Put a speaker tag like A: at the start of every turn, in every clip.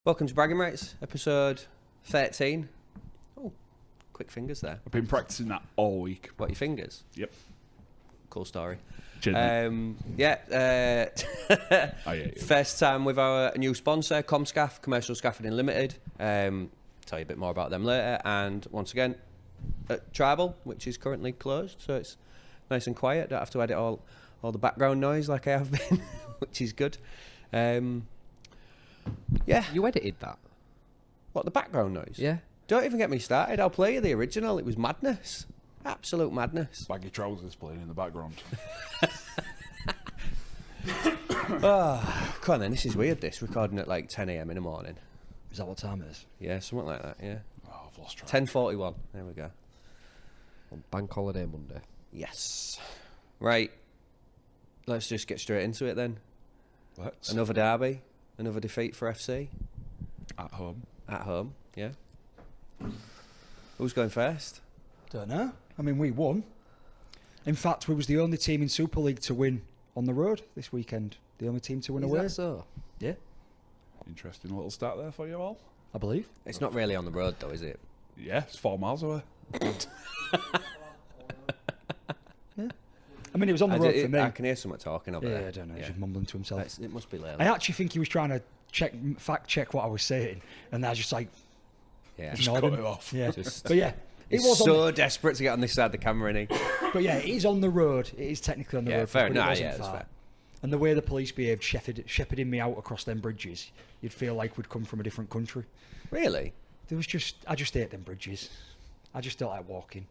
A: Welcome to Bragging Rights, episode 13. Oh, quick fingers there.
B: I've been practicing that all week.
A: What, your fingers?
B: Yep.
A: Cool story. First time with our new sponsor, Comscaff, Commercial Scaffolding Limited. Tell you a bit more about them later. And once again, at Tribal, which is currently closed, so it's nice and quiet. Don't have to edit all the background noise like I have been, which is good. Yeah.
C: You edited that?
A: What, the background noise?
C: Yeah.
A: Don't even get me started. I'll play you the original. It was madness. Absolute madness.
B: Baggy trousers playing in the background.
A: Oh, come on then. This is weird, this. Recording at like 10 a.m. in the morning.
D: Is that what time it is?
A: Yeah, something like that, yeah.
B: Oh, I've lost track.
A: 10:41. There we go.
C: On Bank Holiday Monday.
A: Yes. Right. Let's just get straight into it then.
B: Let's.
A: Another derby. Another defeat for FC.
B: At home.
A: At home, yeah. Who's going first?
D: Don't know. I mean, we won. In fact, we was the only team in Super League to win on the road this weekend. The only team to win
C: Is
D: away.
C: that so?
D: Yeah,
B: Interesting little stat there for you all.
D: I believe.
A: It's not really on the road though, is it?
B: Yeah, it's 4 miles away.
D: Yeah. I mean, it was on the road for me.
A: I can hear someone talking over there.
D: Yeah, I don't know. He's just mumbling to himself.
A: It must be Layla.
D: I actually think he was trying to fact check what I was saying, and I was just like,
A: Yeah.
B: Just
D: ignored
B: cut
D: him.
B: it off.
D: Yeah,
A: Just-
D: but yeah, it
A: He's
D: was
A: so desperate to get on this side of the camera, isn't he?
D: But yeah, it is on the road. It is technically on the
A: Yeah,
D: road.
A: fair.
D: But
A: Nah,
D: it wasn't
A: yeah, that's
D: far.
A: fair.
D: And the way the police behaved, shepherding me out across them bridges, you'd feel like we'd come from a different country.
A: Really?
D: I just hate them bridges. I just don't like walking.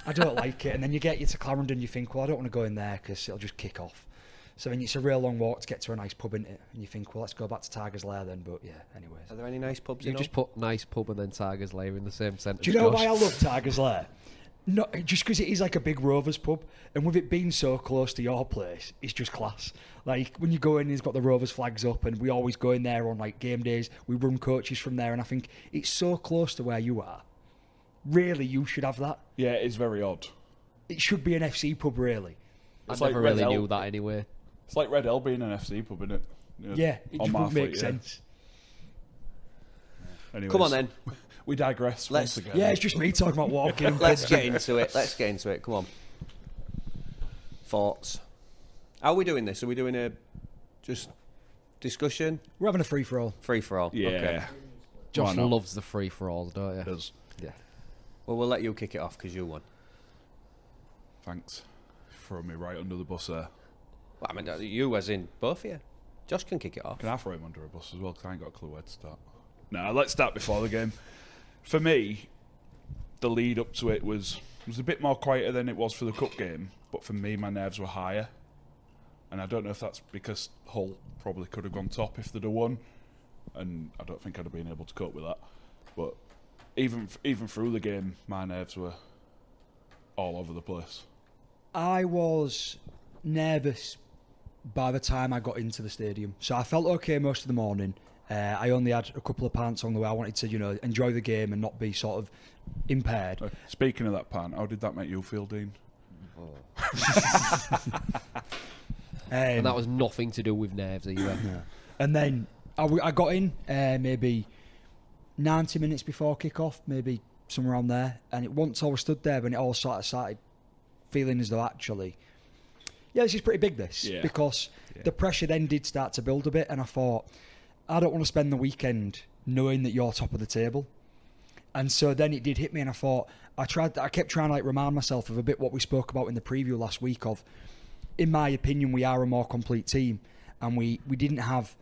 D: I don't like it. And then you get to Clarendon, you think, well, I don't want to go in there because it'll just kick off. So then it's a real long walk to get to a nice pub, isn't it? And you think, well, let's go back to Tiger's Lair then. But yeah, anyways.
A: Are there any nice pubs
C: You
A: in
C: just put nice pub and then Tiger's Lair in the same sentence.
D: Do you know
C: Josh.
D: why I love Tiger's Lair? No, just because it is like a big Rovers pub, and with it being so close to your place, it's just class. Like when you go in, it's got the Rovers flags up, and we always go in there on like game days. We run coaches from there, and I think it's so close to where you are. Really, you should have that.
B: Yeah, it's very odd.
D: It should be an FC pub, really.
C: I
B: It's
C: never
B: like Red
C: really
B: L.
C: knew that anyway.
B: It's like Red L being an FC pub, isn't it?
D: Yeah, it
B: on
D: just wouldn't
B: Marfleet,
D: make
B: yeah.
D: sense.
B: Anyways,
A: Come on then.
B: We digress
A: Let's-
B: once again.
D: Yeah, it's just me talking about walking. And
A: Let's get into it. Come on. Thoughts. How are we doing this? Are we doing a just discussion?
D: We're having a free for all.
A: Free for all?
B: Yeah.
A: Okay.
B: Why
C: Josh
B: not?
C: loves the free-for-alls, don't you?
B: Does.
C: Yeah.
A: Well, we'll let you kick it off because you won.
B: Thanks. Throw me right under the bus there.
A: Well, I mean, you as in both of you. Josh can kick it off.
B: Can I throw him under a bus as well? Because I ain't got a clue where to start. No, let's start before the game. For me, the lead up to it was a bit more quieter than it was for the cup game. But for me, my nerves were higher. And I don't know if that's because Hull probably could have gone top if they'd have won. And I don't think I'd have been able to cope with that. But even through the game, my nerves were all over the place.
D: I was nervous by the time I got into the stadium. So I felt okay most of the morning. I only had a couple of pants on the way. I wanted to, enjoy the game and not be sort of impaired.
B: Speaking of that pan, how did that make you feel, Dean?
C: And that was nothing to do with nerves either.
D: Yeah. And then I got in maybe 90 minutes before kick-off, maybe somewhere around there. And once I was stood there, and it all sort of started feeling as though actually, yeah, this is pretty big, because the pressure then did start to build a bit. And I thought, I don't want to spend the weekend knowing that you're top of the table. And so then it did hit me, and I thought, I kept trying to remind myself of a bit what we spoke about in the preview last week of, in my opinion, we are a more complete team, and we didn't have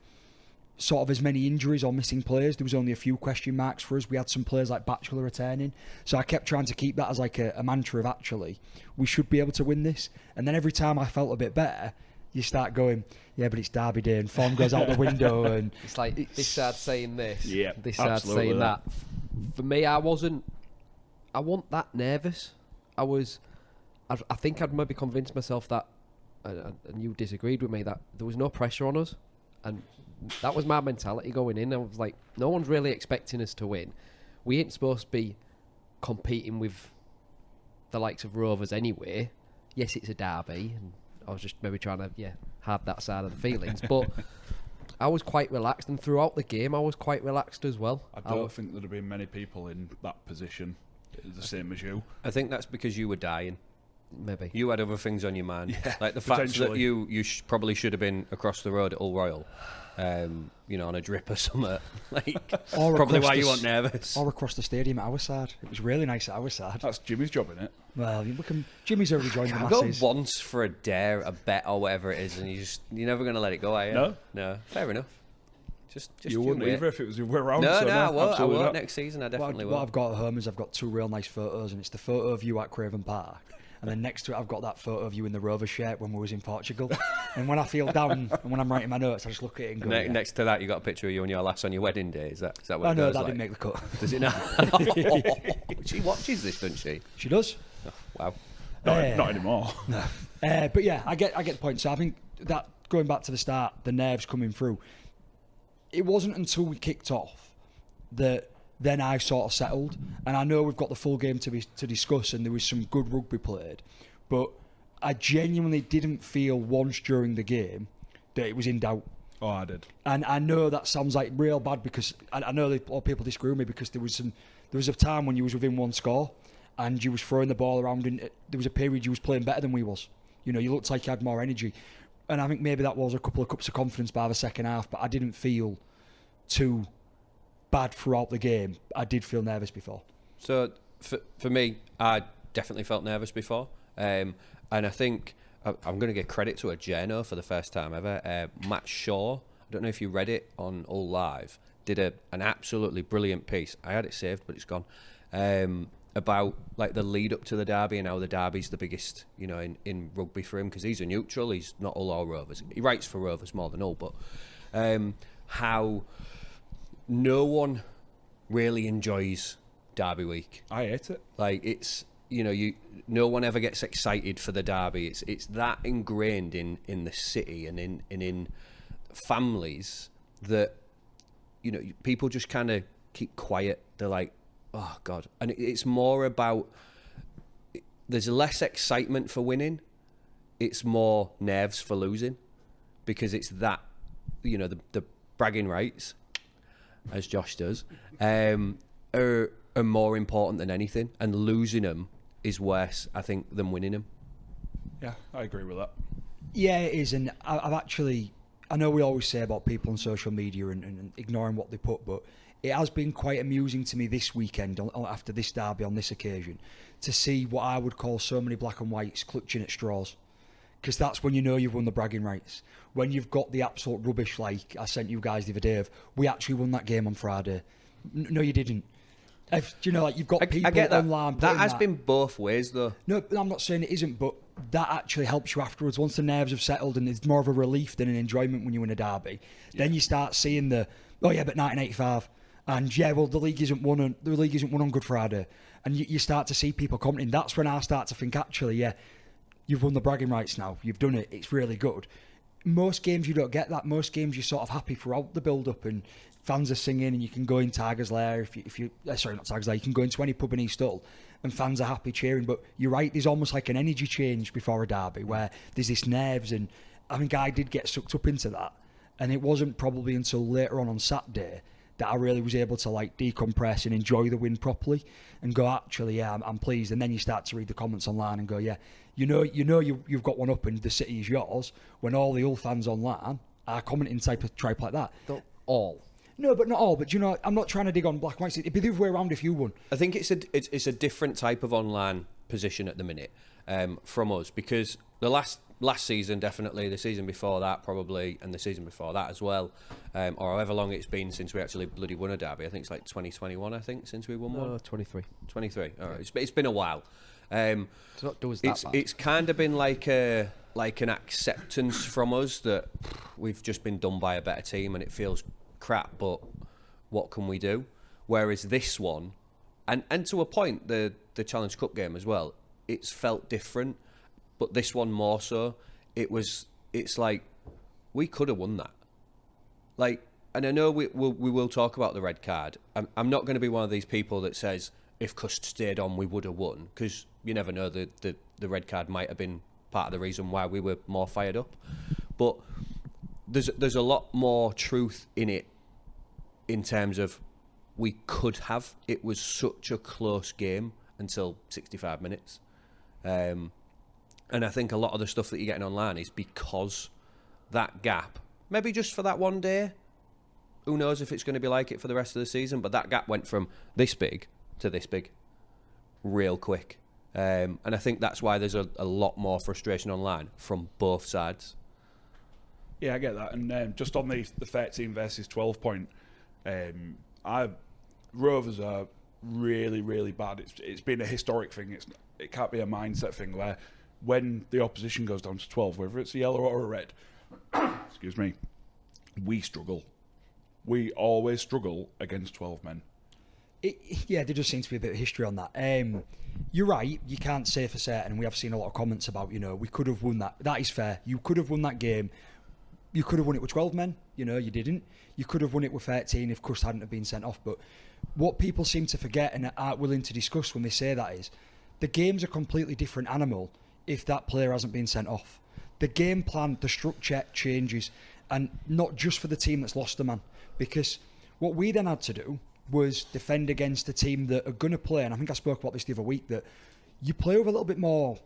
D: sort of as many injuries or missing players. There was only a few question marks for us. We had some players like Batchelor returning. So I kept trying to keep that as a mantra of actually, we should be able to win this. And then every time I felt a bit better, you start going, yeah, but it's Derby Day, and form goes out the window. And
C: It's like this side saying this,
B: Yeah,
C: this side
B: absolutely
C: saying
B: that.
C: that. For me, I wasn't that nervous. I think I'd maybe convinced myself that, and you disagreed with me, that there was no pressure on us. And that was my mentality going in. I was like, no one's really expecting us to win. We ain't supposed to be competing with the likes of Rovers anyway. Yes, it's a derby, and I was just maybe trying to have that side of the feelings. But I was quite relaxed, and throughout the game, I was quite relaxed as well.
B: I don't think there'd have been many people in that position the same as you.
A: I think that's because you were dying.
C: Maybe.
A: You had other things on your mind.
B: Yeah,
A: like the fact that
B: potentially.
A: you probably should have been across the road at Hull Royal, on a drip or something. Like,
D: Or
A: probably
D: across
A: why you
D: the
A: weren't nervous.
D: Or across the stadium at our side. It was really nice at our side.
B: That's Jimmy's job, isn't it?
D: Well, Jimmy's already joined the
A: I go
D: masses.
A: once for a dare, a bet, or whatever it is, and you're never going to let it go, are you? No. Fair enough. Just
B: you wouldn't
A: wait.
B: either if it was the other way around.
A: No,
B: so
A: I won't. I
B: absolutely
A: won't
B: not.
A: next season. I definitely
D: What
A: won't.
D: I've got at home is I've got 2 real nice photos, and it's the photo of you at Craven Park, and then next to it I've got that photo of you in the Rovers shirt when we was in Portugal. And when I feel down and when I'm writing my notes, I just look at it and go, yeah.
A: Next to that, you got a picture of you and your lass on your wedding day. Is that what
D: Oh
A: it
D: no,
A: goes
D: that
A: like?
D: didn't make the cut.
A: Does it not? She watches this, doesn't she?
D: She does.
A: Oh, wow.
B: Not anymore.
D: No. But yeah, I get the point. So I think that going back to the start, the nerves coming through. It wasn't until we kicked off that then I sort of settled. And I know we've got the full game to discuss, and there was some good rugby played, but I genuinely didn't feel once during the game that it was in doubt.
B: Oh, I did.
D: And I know that sounds like real bad because I know that a lot of people disagree with me because there was a time when you was within one score and you was throwing the ball around, and there was a period you was playing better than we was. You looked like you had more energy. And I think maybe that was a couple of cups of confidence by the second half, but I didn't feel too bad throughout the game. I did feel nervous before.
A: So for me, I definitely felt nervous before, and I think I'm going to give credit to a journo for the first time ever. Matt Shaw, I don't know if you read it on All Live, did an absolutely brilliant piece. I had it saved, but it's gone. About like the lead up to the derby and how the derby's the biggest, in rugby for him because he's a neutral. He's not all Rovers. He writes for Rovers more than all, but how no one really enjoys derby week.
B: I hate it.
A: Like it's no one ever gets excited for the derby. It's that ingrained in the city and in families that people just kind of keep quiet. They're like, oh God, and it's more about there's less excitement for winning. It's more nerves for losing because it's that the bragging rights, as Josh does, are more important than anything, and losing them is worse, I think, than winning them.
B: Yeah, I agree with that.
D: Yeah, it is, and I know we always say about people on social media and ignoring what they put, but it has been quite amusing to me this weekend, after this derby on this occasion, to see what I would call so many black and whites clutching at straws. Because that's when you know you've won the bragging rights. When you've got the absolute rubbish, like I sent you guys the other day, we actually won that game on Friday. No, you didn't. You've got people
A: I get that.
D: online.
A: That has been both ways, though.
D: No, I'm not saying it isn't, but that actually helps you afterwards. Once the nerves have settled and it's more of a relief than an enjoyment when you win a derby, then you start seeing but 1985. And the league isn't won on Good Friday. And you start to see people commenting. That's when I start to think, actually, you've won the bragging rights now. You've done it. It's really good. Most games you don't get that. Most games you're sort of happy throughout the build-up and fans are singing and you can go in Tigers Lair not Tigers Lair, you can go into any pub in East Hull and fans are happy cheering. But you're right, there's almost like an energy change before a derby where there's this nerves, and I think I did get sucked up into that. And it wasn't probably until later on Saturday that I really was able to decompress and enjoy the win properly and go, actually, I'm pleased. And then you start to read the comments online and go, you've got one up and the city is yours, when all the Hull fans online are commenting type like that.
C: Not all.
D: No, but not all. But I'm not trying to dig on black and white. It'd be the other way around if you won.
A: I think it's a different type of online position at the minute from us, because the last season, definitely, the season before that probably, and the season before that as well, or however long it's been since we actually bloody won a derby. I think it's like 2021, I think, since we won one.
C: 23.
A: 23. All right, it's been a while.
C: It's not doing that bad.
A: It's kind of been like an acceptance from us that we've just been done by a better team and it feels crap, but what can we do? Whereas this one, and to a point, the Challenge Cup game as well, it's felt different, but this one more so. It's like we could have won that. Like, and I know we will talk about the red card. I'm not going to be one of these people that says if Cust stayed on we would have won, because you never know, the red card might have been part of the reason why we were more fired up. But there's a lot more truth in it in terms of we could have. It was such a close game until 65 minutes. And I think a lot of the stuff that you're getting online is because that gap, maybe just for that one day, who knows if it's going to be like it for the rest of the season, but that gap went from this big to this big real quick. And I think that's why there's a lot more frustration online from both sides.
B: Yeah, I get that. And just on the 13 versus 12 point, Rovers are really, really bad. It's been a historic thing. It can't be a mindset thing where when the opposition goes down to 12, whether it's a yellow or a red, excuse me, we struggle. We always struggle against 12 men.
D: Yeah, there just seems to be a bit of history on that. You're right, you can't say for certain, and we have seen a lot of comments about, we could have won that. That is fair. You could have won that game. You could have won it with 12 men, you didn't. You could have won it with 13 if Cust hadn't have been sent off. But what people seem to forget and aren't willing to discuss when they say that is, the game's a completely different animal if that player hasn't been sent off. The game plan, the structure changes, and not just for the team that's lost a man. Because what we then had to do was defend against a team that are going to play, and I think I spoke about this the other week, that you play with a little bit more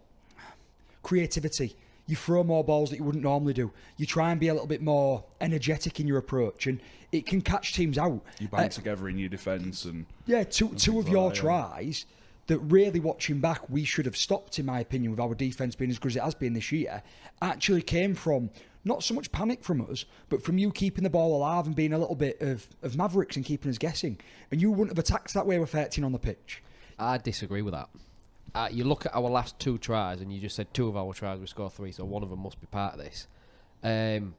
D: creativity. You throw more balls that you wouldn't normally do. You try and be a little bit more energetic in your approach, and it can catch teams out.
B: You band together in your defence. And
D: yeah, two of your tries that really, watching back, we should have stopped, in my opinion, with our defence being as good as it has been this year, actually came from not so much panic from us, but from you keeping the ball alive and being a little bit of mavericks and keeping us guessing. And you wouldn't have attacked that way with 13 on the pitch.
C: I disagree with that. You look at our last 2 tries, and you just said 2 of our tries we scored 3, so one of them must be part of this. Them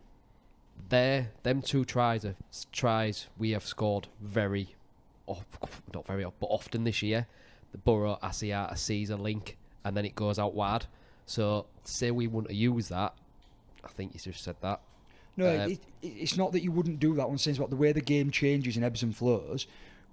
C: 2 tries are tries we have scored not very often, but often this year. The Borough, Asiata, Caesar link, and then it goes out wide. So say we wouldn't have used that, I think you just said that.
D: No, it's not that you wouldn't do that. One saying about the way the game changes in ebbs and flows.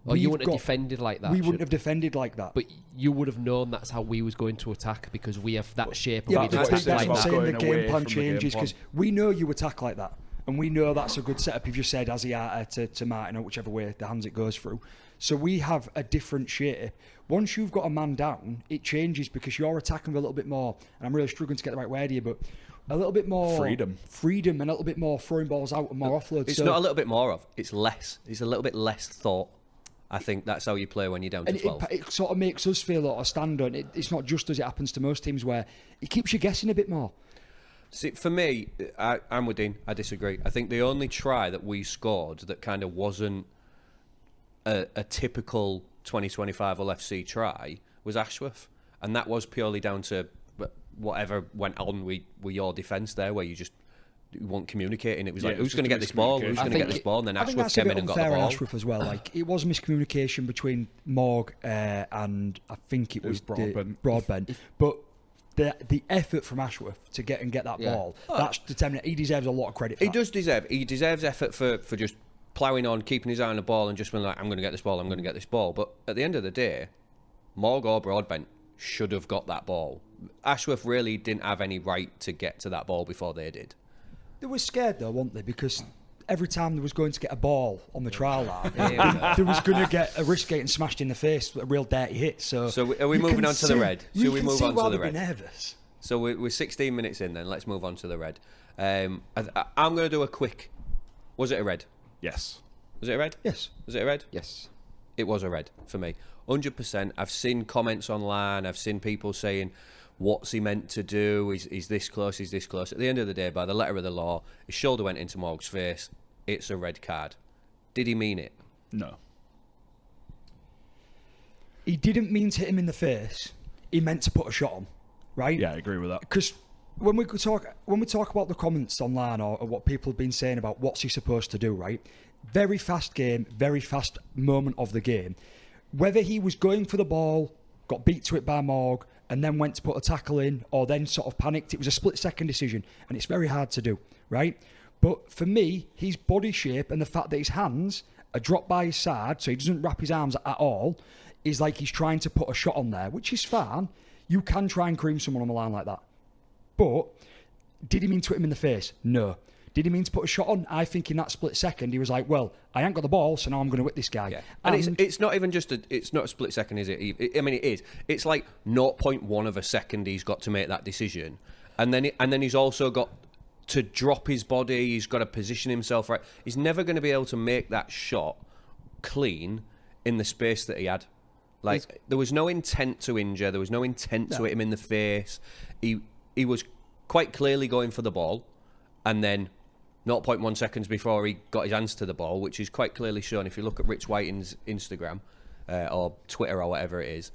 C: Well, you wouldn't have defended like that.
D: We wouldn't have defended like that.
C: But you would have known that's how we was going to attack because we have that shape.
D: Yeah,
C: and
D: that's
C: we'd attack
D: what I'm
C: like that.
D: saying. The game plan changes because we know you attack like that, and we know that's a good setup. If you said Asiata to Martin or whichever way the hands it goes through, so we have a different shape. Once you've got a man down, it changes because you're attacking with a little bit more. And I'm really struggling to get the right word here, but a little bit more freedom, and a little bit more throwing balls out and more offloads.
A: It's not a little bit more of. It's less. It's a little bit less thought. I think that's how you play when you're down to 12.
D: It sort of makes us feel like a stand-on. It's not just as it happens to most teams where it keeps you guessing a bit more.
A: See, for me, I'm with Dean. I disagree. I think the only try that we scored that kind of wasn't a typical 2025 LFC try was Ashworth. And that was purely down to whatever went on with your defence there, where you weren't communicating. It was like, who's going to get this ball? Who's going to get this ball? And then Ashworth came in and got the ball.
D: Ashworth as well. Like, it was miscommunication between Morg and I think it was Broadbent. But the effort from Ashworth to get that ball, that's determined. He deserves a lot of credit for that.
A: He deserves effort for just ploughing on, keeping his eye on the ball and just being like, I'm going to get this ball, I'm going to get this ball. But at the end of the day, Morg or Broadbent should have got that ball. Ashworth really didn't have any right to get to that ball before they did.
D: They were scared though, weren't they? Because every time they was going to get a ball on the trial line, they was going to get a risk getting smashed in the face with a real dirty hit. So
A: are we moving on to the red? Should we move on to the red?
D: Nervous.
A: So we're 16 minutes in then. Let's move on to the red. I'm going to do a quick... Was it a red?
B: Yes.
A: Was it a red?
D: Yes.
A: Was it a red?
C: Yes.
A: It was a red for me. 100%. I've seen comments online. I've seen people saying, what's he meant to do? Is this close? Is this close? At the end of the day, by the letter of the law, his shoulder went into Morg's face. It's a red card. Did he mean it?
B: No.
D: He didn't mean to hit him in the face. He meant to put a shot on, right?
B: Yeah, I agree with that.
D: Because when we talk about the comments online or what people have been saying about what's he supposed to do, right? Very fast game, very fast moment of the game. Whether he was going for the ball, got beat to it by Morg, and then went to put a tackle in, or then sort of panicked, it was a split-second decision, and it's very hard to do, right? But for me, his body shape and the fact that his hands are dropped by his side, so he doesn't wrap his arms at all, is like he's trying to put a shot on there, which is fine. You can try and cream someone on the line like that. But did he mean to hit him in the face? No. Did he mean to put a shot on? I think in that split second, he was like, well, I ain't got the ball, so now I'm going to whip this guy.
A: Yeah. And it's not even just it's not a split second, is it? I mean, it is. It's like 0.1 of a second he's got to make that decision. And then he's also got to drop his body. He's got to position himself right. He's never going to be able to make that shot clean in the space that he had. Like, there was no intent to injure. There was no intent to hit him in the face. He was quite clearly going for the ball, and then 0.1 seconds before he got his hands to the ball, which is quite clearly shown if you look at Rich Whiting's Instagram or Twitter or whatever it is,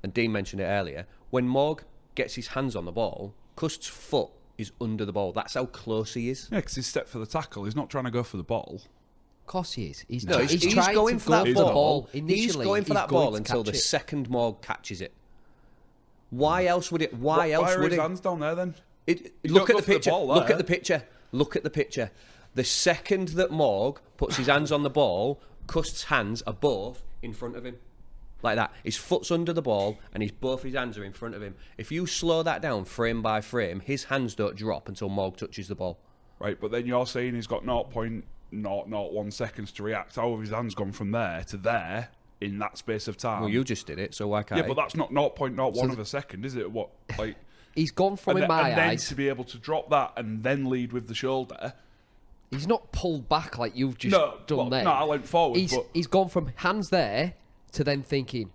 A: and Dean mentioned it earlier, when Morg gets his hands on the ball, Cust's foot is under the ball. That's how close he is.
B: Yeah, because he's stepped for the tackle. He's not trying to go for the ball.
C: Of course he is. He's
A: trying
C: going
A: for that ball.
C: Initially,
A: he's going for that ball until the second Morg catches it. Why else would it? Why else would
B: his
A: it?
B: hands down there then?
A: Look at the picture. Look at the picture. Look at the picture. The second that Morg puts his hands on the ball, Cust's hands are both in front of him. Like that. His foot's under the ball and both his hands are in front of him. If you slow that down frame by frame, his hands don't drop until Morg touches the ball.
B: Right, but then you're saying he's got 0.001 seconds to react. How have his hands gone from there to there in that space of time?
A: Well, you just did it, so why can't
B: Yeah, but that's not 0.01 of a second, is it? What, like...
C: He's gone from, in my eyes...
B: And then to be able to drop that and then lead with the shoulder...
C: He's not pulled back like you've just done there.
B: No, I went forward,
C: He's gone from hands there to then thinking,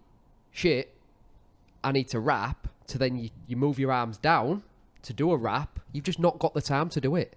C: shit, I need to wrap, to then you move your arms down to do a wrap. You've just not got the time to do it.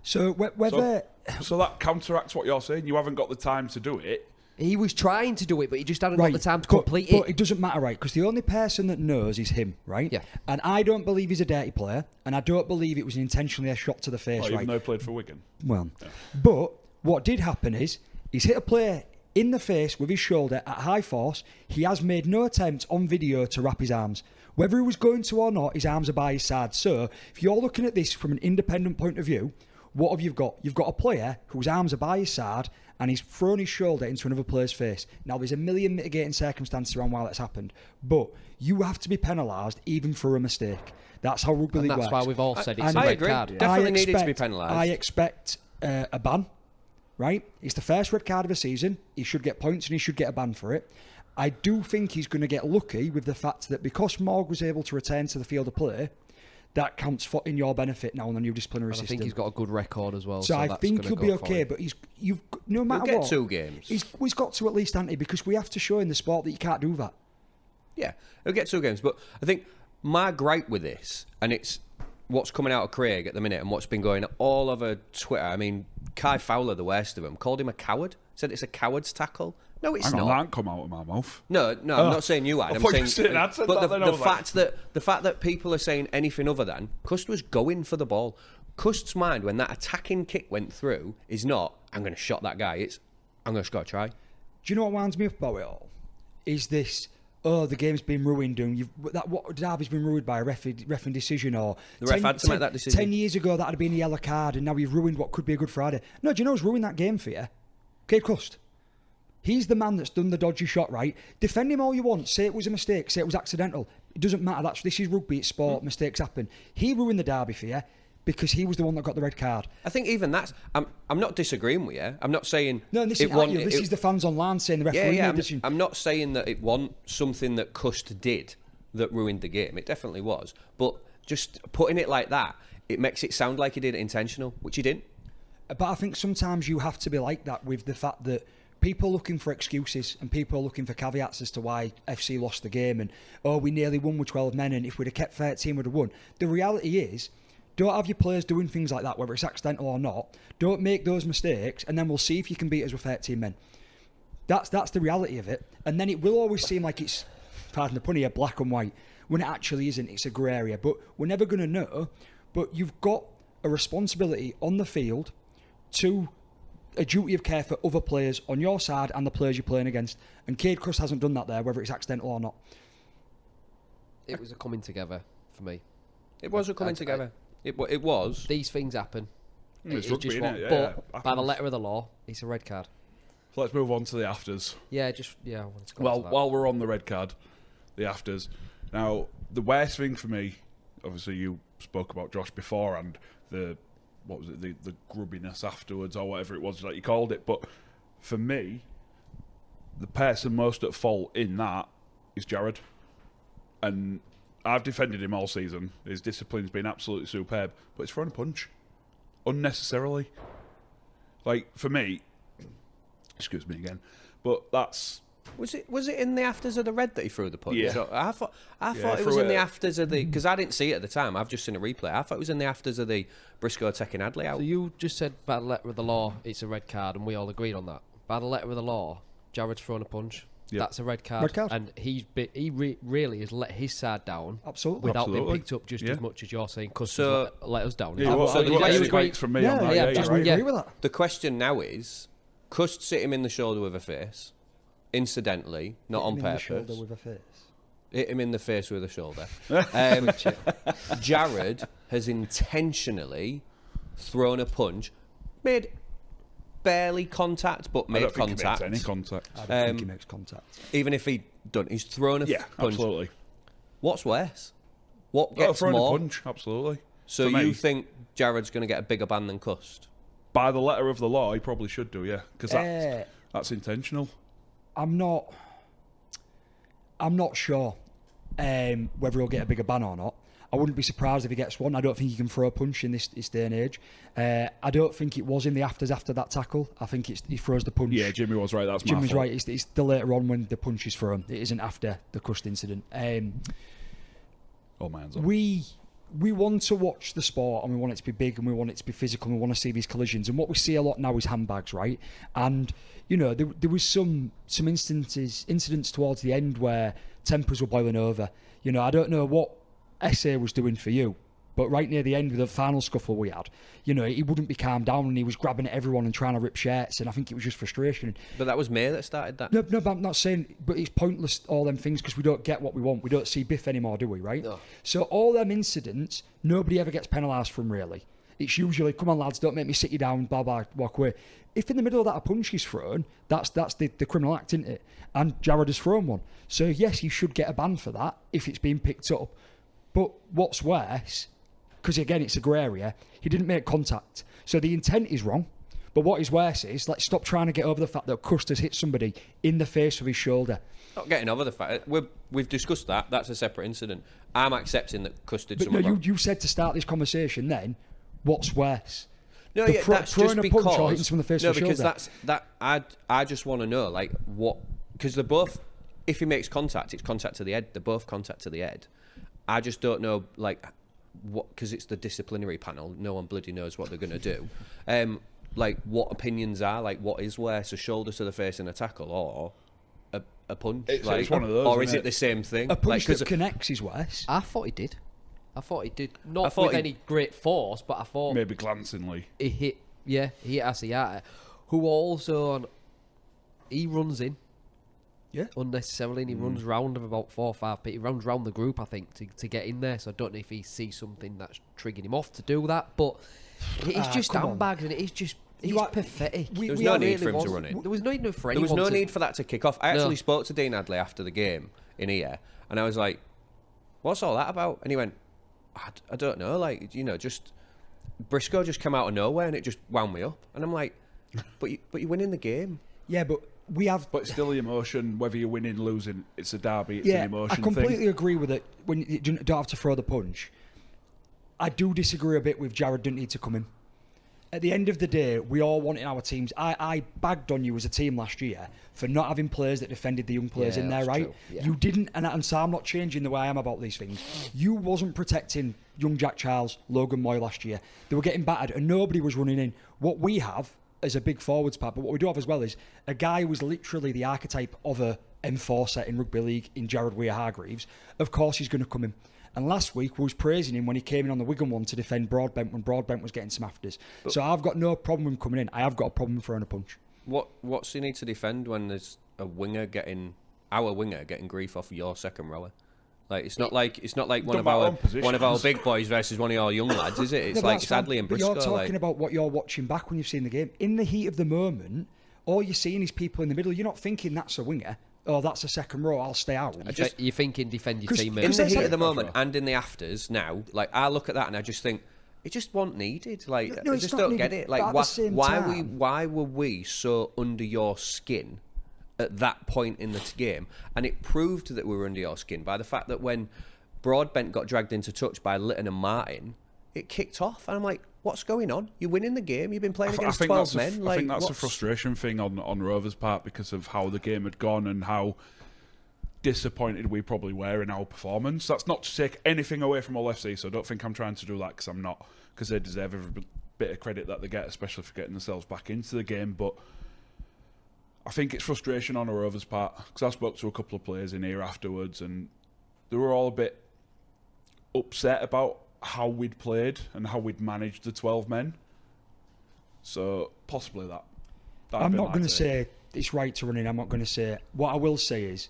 D: So whether...
B: So that counteracts what you're saying. You haven't got the time to do it.
C: He was trying to do it, but he just hadn't got the time to complete it.
D: But it doesn't matter, right? Because the only person that knows is him, right?
C: Yeah.
D: And I don't believe he's a dirty player, and I don't believe it was intentionally a shot to the face,
B: Even
D: right?
B: though he played for Wigan.
D: Well, but what did happen is he's hit a player in the face with his shoulder at high force. He has made no attempt on video to wrap his arms. Whether he was going to or not, his arms are by his side. So if you're looking at this from an independent point of view, what have you got? You've got a player whose arms are by his side and he's thrown his shoulder into another player's face. Now, there's a million mitigating circumstances around why that's happened, but you have to be penalised even for a mistake. That's how rugby league works.
C: That's why we've all said it's a
A: I
C: red
A: agree.
C: card.
A: Definitely needed to be penalised.
D: I expect a ban, right? It's the first red card of the season. He should get points and he should get a ban for it. I do think he's going to get lucky with the fact that because Morg was able to return to the field of play, that counts for in your benefit now on the new disciplinary system.
C: I think he's got a good record as well.
D: So I think he'll be okay, but you've no matter
A: he'll get
D: what,
A: 2 games.
D: He's got to at least, hasn't he? Because we have to show in the sport that you can't do that.
A: Yeah, he'll get 2 games. But I think my gripe with this, and it's what's coming out of Craig at the minute and what's been going all over Twitter. I mean, Kai Fowler, the worst of them, called him a coward. Said it's a coward's tackle. No, it's not.
B: That ain't come out of my mouth.
A: No, I'm not saying you had. I'm saying, but the fact that people are saying anything other than Cust was going for the ball. Cust's mind when that attacking kick went through is not I'm going to shot that guy. It's I'm going to score a try.
D: Do you know what winds me up about it all? Is this? Oh, the game's been ruined, and what derby's been ruined by a reffing decision, or
A: the ref had to make that decision.
D: 10 years ago, that'd have been a yellow card, and now you've ruined what could be a Good Friday. No, do you know who's ruined that game for you? Cade Cust. He's the man that's done the dodgy shot, right? Defend him all you want. Say it was a mistake. Say it was accidental. It doesn't matter. This is rugby. It's sport. Mistakes happen. He ruined the derby for you because he was the one that got the red card.
A: I think even that's... I'm not disagreeing with you. I'm not saying...
D: No, this is the fans online saying the referee made the decision.
A: I'm not saying that it wasn't something that Cust did that ruined the game. It definitely was. But just putting it like that, it makes it sound like he did it intentional, which he didn't.
D: But I think sometimes you have to be like that with the fact that people are looking for excuses and people are looking for caveats as to why FC lost the game and, we nearly won with 12 men and if we'd have kept 13, we'd have won. The reality is, don't have your players doing things like that, whether it's accidental or not. Don't make those mistakes and then we'll see if you can beat us with 13 men. That's the reality of it. And then it will always seem like it's, pardon the pun here, black and white, when it actually isn't. It's a grey area. But we're never going to know. But you've got a responsibility on the field to a duty of care for other players on your side and the players you're playing against. And Cade Cust hasn't done that there, whether it's accidental or not.
C: It was a coming together for me.
A: It was a coming together. It was.
C: These things happen.
B: It's rugby,
C: just
B: innit?
C: But by the letter of the law, it's a red card.
B: So let's move on to the afters.
C: I wanted to go
B: Well,
C: on to that.
B: while we're on the red card, the afters. Now, the worst thing for me, obviously you spoke about Josh before and the what was it, the grubbiness afterwards or whatever it was like you called it. But for me, the person most at fault in that is Jared. And I've defended him all season. His discipline's been absolutely superb, but he's throwing a punch unnecessarily. Like, for me, excuse me again, but that's...
A: Was it in the afters of the red that he threw the punch?
B: Yeah.
A: So I thought it was in the afters of the... Because I didn't see it at the time. I've just seen a replay. I thought it was in the afters of the Briscoe taking Adley out.
C: So you just said by the letter of the law, it's a red card, and we all agreed on that. By the letter of the law, Jared's thrown a punch. Yep. That's a red card.
D: Red card.
C: And he really has let his side down.
D: Absolutely.
C: Without being picked up just as much as you're saying, Cust let us down.
B: Yeah,
A: so
B: you agree from me on that.
D: I agree with that.
A: The question now is, Cust hit him in the shoulder with a face, incidentally, not on purpose.
D: Hit him in the shoulder with a face.
A: Hit him in the face with a shoulder. Jared has intentionally thrown a punch, made barely contact, but made contact.
B: I don't think he makes any contact.
D: I don't think he makes contact.
A: Even if he's thrown a punch.
B: Absolutely.
A: What's worse? What gets
B: throwing
A: more?
B: a punch, absolutely.
A: So you think Jared's going to get a bigger ban than Cust?
B: By the letter of the law, he probably should do, yeah, because that's intentional.
D: I'm not sure whether he'll get a bigger ban or not. I wouldn't be surprised if he gets one. I don't think he can throw a punch in this day and age. I don't think it was in the afters after that tackle. I think he throws the punch.
B: Yeah, Jimmy was right. That's my
D: Jimmy's
B: fault.
D: right. It's the later on when the punch is thrown. It isn't after the Cust incident.
B: Oh, my hands up.
D: We want to watch the sport, and we want it to be big, and we want it to be physical, and we want to see these collisions. And what we see a lot now is handbags, right? And you know, there was some incidents towards the end where tempers were boiling over. You know, I don't know what SA was doing for you, but right near the end with the final scuffle we had, you know, he wouldn't be calmed down, and he was grabbing at everyone and trying to rip shirts, and I think it was just frustration.
A: But that was May that started that.
D: No, but I'm not saying, but it's pointless, all them things, because we don't get what we want. We don't see Biff anymore, do we, right?
A: No.
D: So all them incidents, nobody ever gets penalised from, really. It's usually, come on lads, don't make me sit you down, blah, blah, walk away. If in the middle of that a punch is thrown, that's the criminal act, isn't it? And Jared has thrown one. So yes, he should get a ban for that if it's being picked up. But what's worse, because again it's a grey area, he didn't make contact. So the intent is wrong. But what is worse is, let's stop trying to get over the fact that Cust has hit somebody in the face with his shoulder.
A: Not getting over the fact. We've discussed that. That's a separate incident. I'm accepting that Cust did
D: But
A: something
D: no,
A: wrong.
D: you said to start this conversation then, what's worse?
A: No,
D: The
A: yeah, that's
D: throwing
A: just
D: a punch or hitting someone in the face
A: no,
D: with a
A: because
D: shoulder?
A: I just want to know, like, what... Because they're both... If he makes contact, it's contact to the head. They're both contact to the head. I just don't know, like, what... Because it's the disciplinary panel. No one bloody knows what they're going to do. Like, what opinions are, like, what is worse, a shoulder to the face in a tackle or a punch?
B: It's one of those,
A: or is
B: isn't
A: it the same thing?
D: A punch
A: like,
D: that connects is worse.
C: I thought he did. Not with any great force, but I thought
B: maybe glancingly.
C: he hit Asiata, who also he runs in.
D: Yeah.
C: Unnecessarily, and he runs round of about 4 or 5 people. He runs round the group, I think, to get in there. So I don't know if he sees something that's triggering him off to do that. But it's just handbags, and it's just pathetic.
A: There was no need for him to run in.
C: There was no need for
A: There
C: anyone.
A: was no need for that to kick off. I actually spoke to Dean Adley after the game in here, and I was like, "What's all that about?" And he went, "I don't know. Like, you know, just Briscoe just came out of nowhere, and it just wound me up." And I'm like, "But you're winning the game."
D: Yeah, but we have...
B: But still the emotion, whether you're winning, losing, it's a derby, it's
D: yeah,
B: an emotion
D: I completely
B: thing.
D: agree with it when you don't have to throw the punch. I do disagree a bit with Jared didn't need to come in. At the end of the day, we all wanted our teams. I bagged on you as a team last year for not having players that defended the young players in there,
C: that's
D: right?
C: true. Yeah.
D: You didn't, and so I'm not changing the way I am about these things. You wasn't protecting young Jack Charles, Logan Moy last year. They were getting battered and nobody was running in. What we have as a big forwards pack, but what we do have as well is a guy who was literally the archetype of a enforcer in rugby league in Jared Weir-Hargreaves. Of course he's going to come in. And last week we was praising him when he came in on the Wigan one to defend Broadbent when Broadbent was getting some afters. So I've got no problem with him coming in. I have got a problem with throwing a punch.
A: What's he need to defend when there's our winger getting grief off your second rower? Like, it's not like one of our big boys versus one of our young lads, is it? It's
D: No,
A: like
D: that's fine.
A: Sadly and
D: But
A: Briscoe.
D: you're talking about what you're watching back when you've seen the game. In the heat of the moment, all you're seeing is people in the middle. You're not thinking that's a winger. Oh, that's a second row, I'll stay out.
C: You're thinking defend your team.
A: in the heat of the moment and in the afters now, like, I look at that and I just think, it just wasn't needed. Like,
D: No,
A: I
D: it's
A: just
D: not
A: don't
D: needed,
A: get it.
D: but
A: Like,
D: at the same time-
A: why were we so under your skin at that point in the game? And it proved that we were under your skin by the fact that when Broadbent got dragged into touch by Litton and Martin, it kicked off, and I'm like, what's going on? You're winning the game. You've been playing against 12 men.
B: I think that's a frustration thing on Rovers' part because of how the game had gone and how disappointed we probably were in our performance. That's not to take anything away from Hull FC, so I don't think I'm trying to do that because I'm not, because they deserve every bit of credit that they get, especially for getting themselves back into the game. But I think it's frustration on a Rovers' part because I spoke to a couple of players in here afterwards and they were all a bit upset about how we'd played and how we'd managed the 12 men. So possibly that.
D: I'm not going to say it's right to run in. I'm not going to say it. What I will say is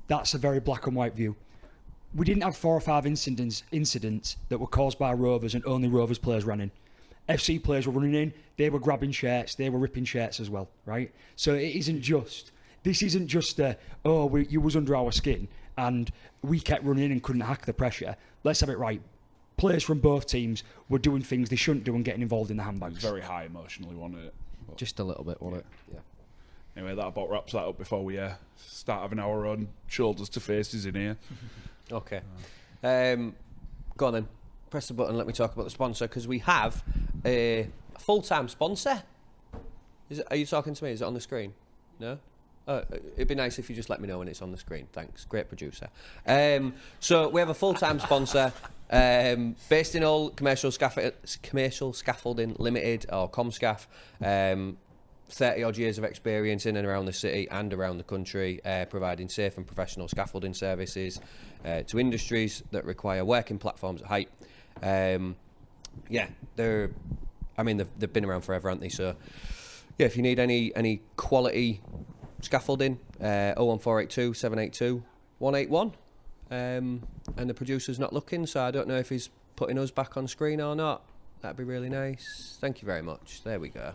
D: that's a very black and white view. We didn't have 4 or 5 incidents that were caused by Rovers and only Rovers players ran in. FC players were running in, they were grabbing shirts, they were ripping shirts as well, right? So this isn't just you was under our skin and we kept running in and couldn't hack the pressure. Let's have it right. Players from both teams were doing things they shouldn't do and getting involved in the handbags.
B: It was very high emotionally, wasn't it? But
C: Just a little bit, wasn't it? Yeah.
B: anyway, that about wraps that up before we start having our own shoulders to faces in here.
A: Okay. Go on then. Press the button. Let me talk about the sponsor because we have a full-time sponsor. Are you talking to me? Is it on the screen? No? It'd be nice if you just let me know when it's on the screen. Thanks. Great producer. So we have a full-time sponsor based in Hull, Commercial Scaffolding Limited, or Comscaf. 30-odd years of experience in and around the city and around the country, providing safe and professional scaffolding services to industries that require working platforms at height. They've been around forever, haven't they? So, yeah, if you need any quality scaffolding, 01482 782 181. And the producer's not looking, so I don't know if he's putting us back on screen or not. That'd be really nice. Thank you very much. There we go.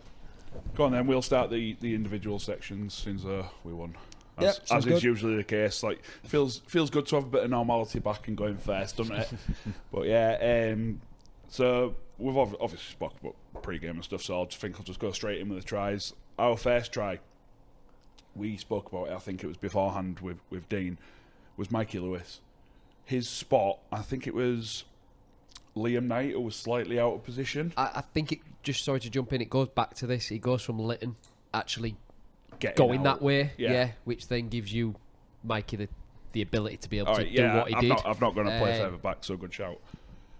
B: Go on then, we'll start the individual sections since we won.
D: As
B: is usually the case. Like feels good to have a bit of normality back and going first, doesn't it? But yeah, so we've obviously spoken about pre-game and stuff, so I think I'll just go straight in with the tries. Our first try, we spoke about it, I think it was beforehand with Dean, was Mikey Lewis. His spot, I think it was Liam Knight, who was slightly out of position.
C: I think it, just sorry to jump in, it goes back to this. It goes from Litton actually
B: Getting
C: going
B: out.
C: that way,
B: Yeah.
C: which then gives you Mikey the ability to be able to
B: Right,
C: do what he did.
B: I'm not going to play further back, so good shout.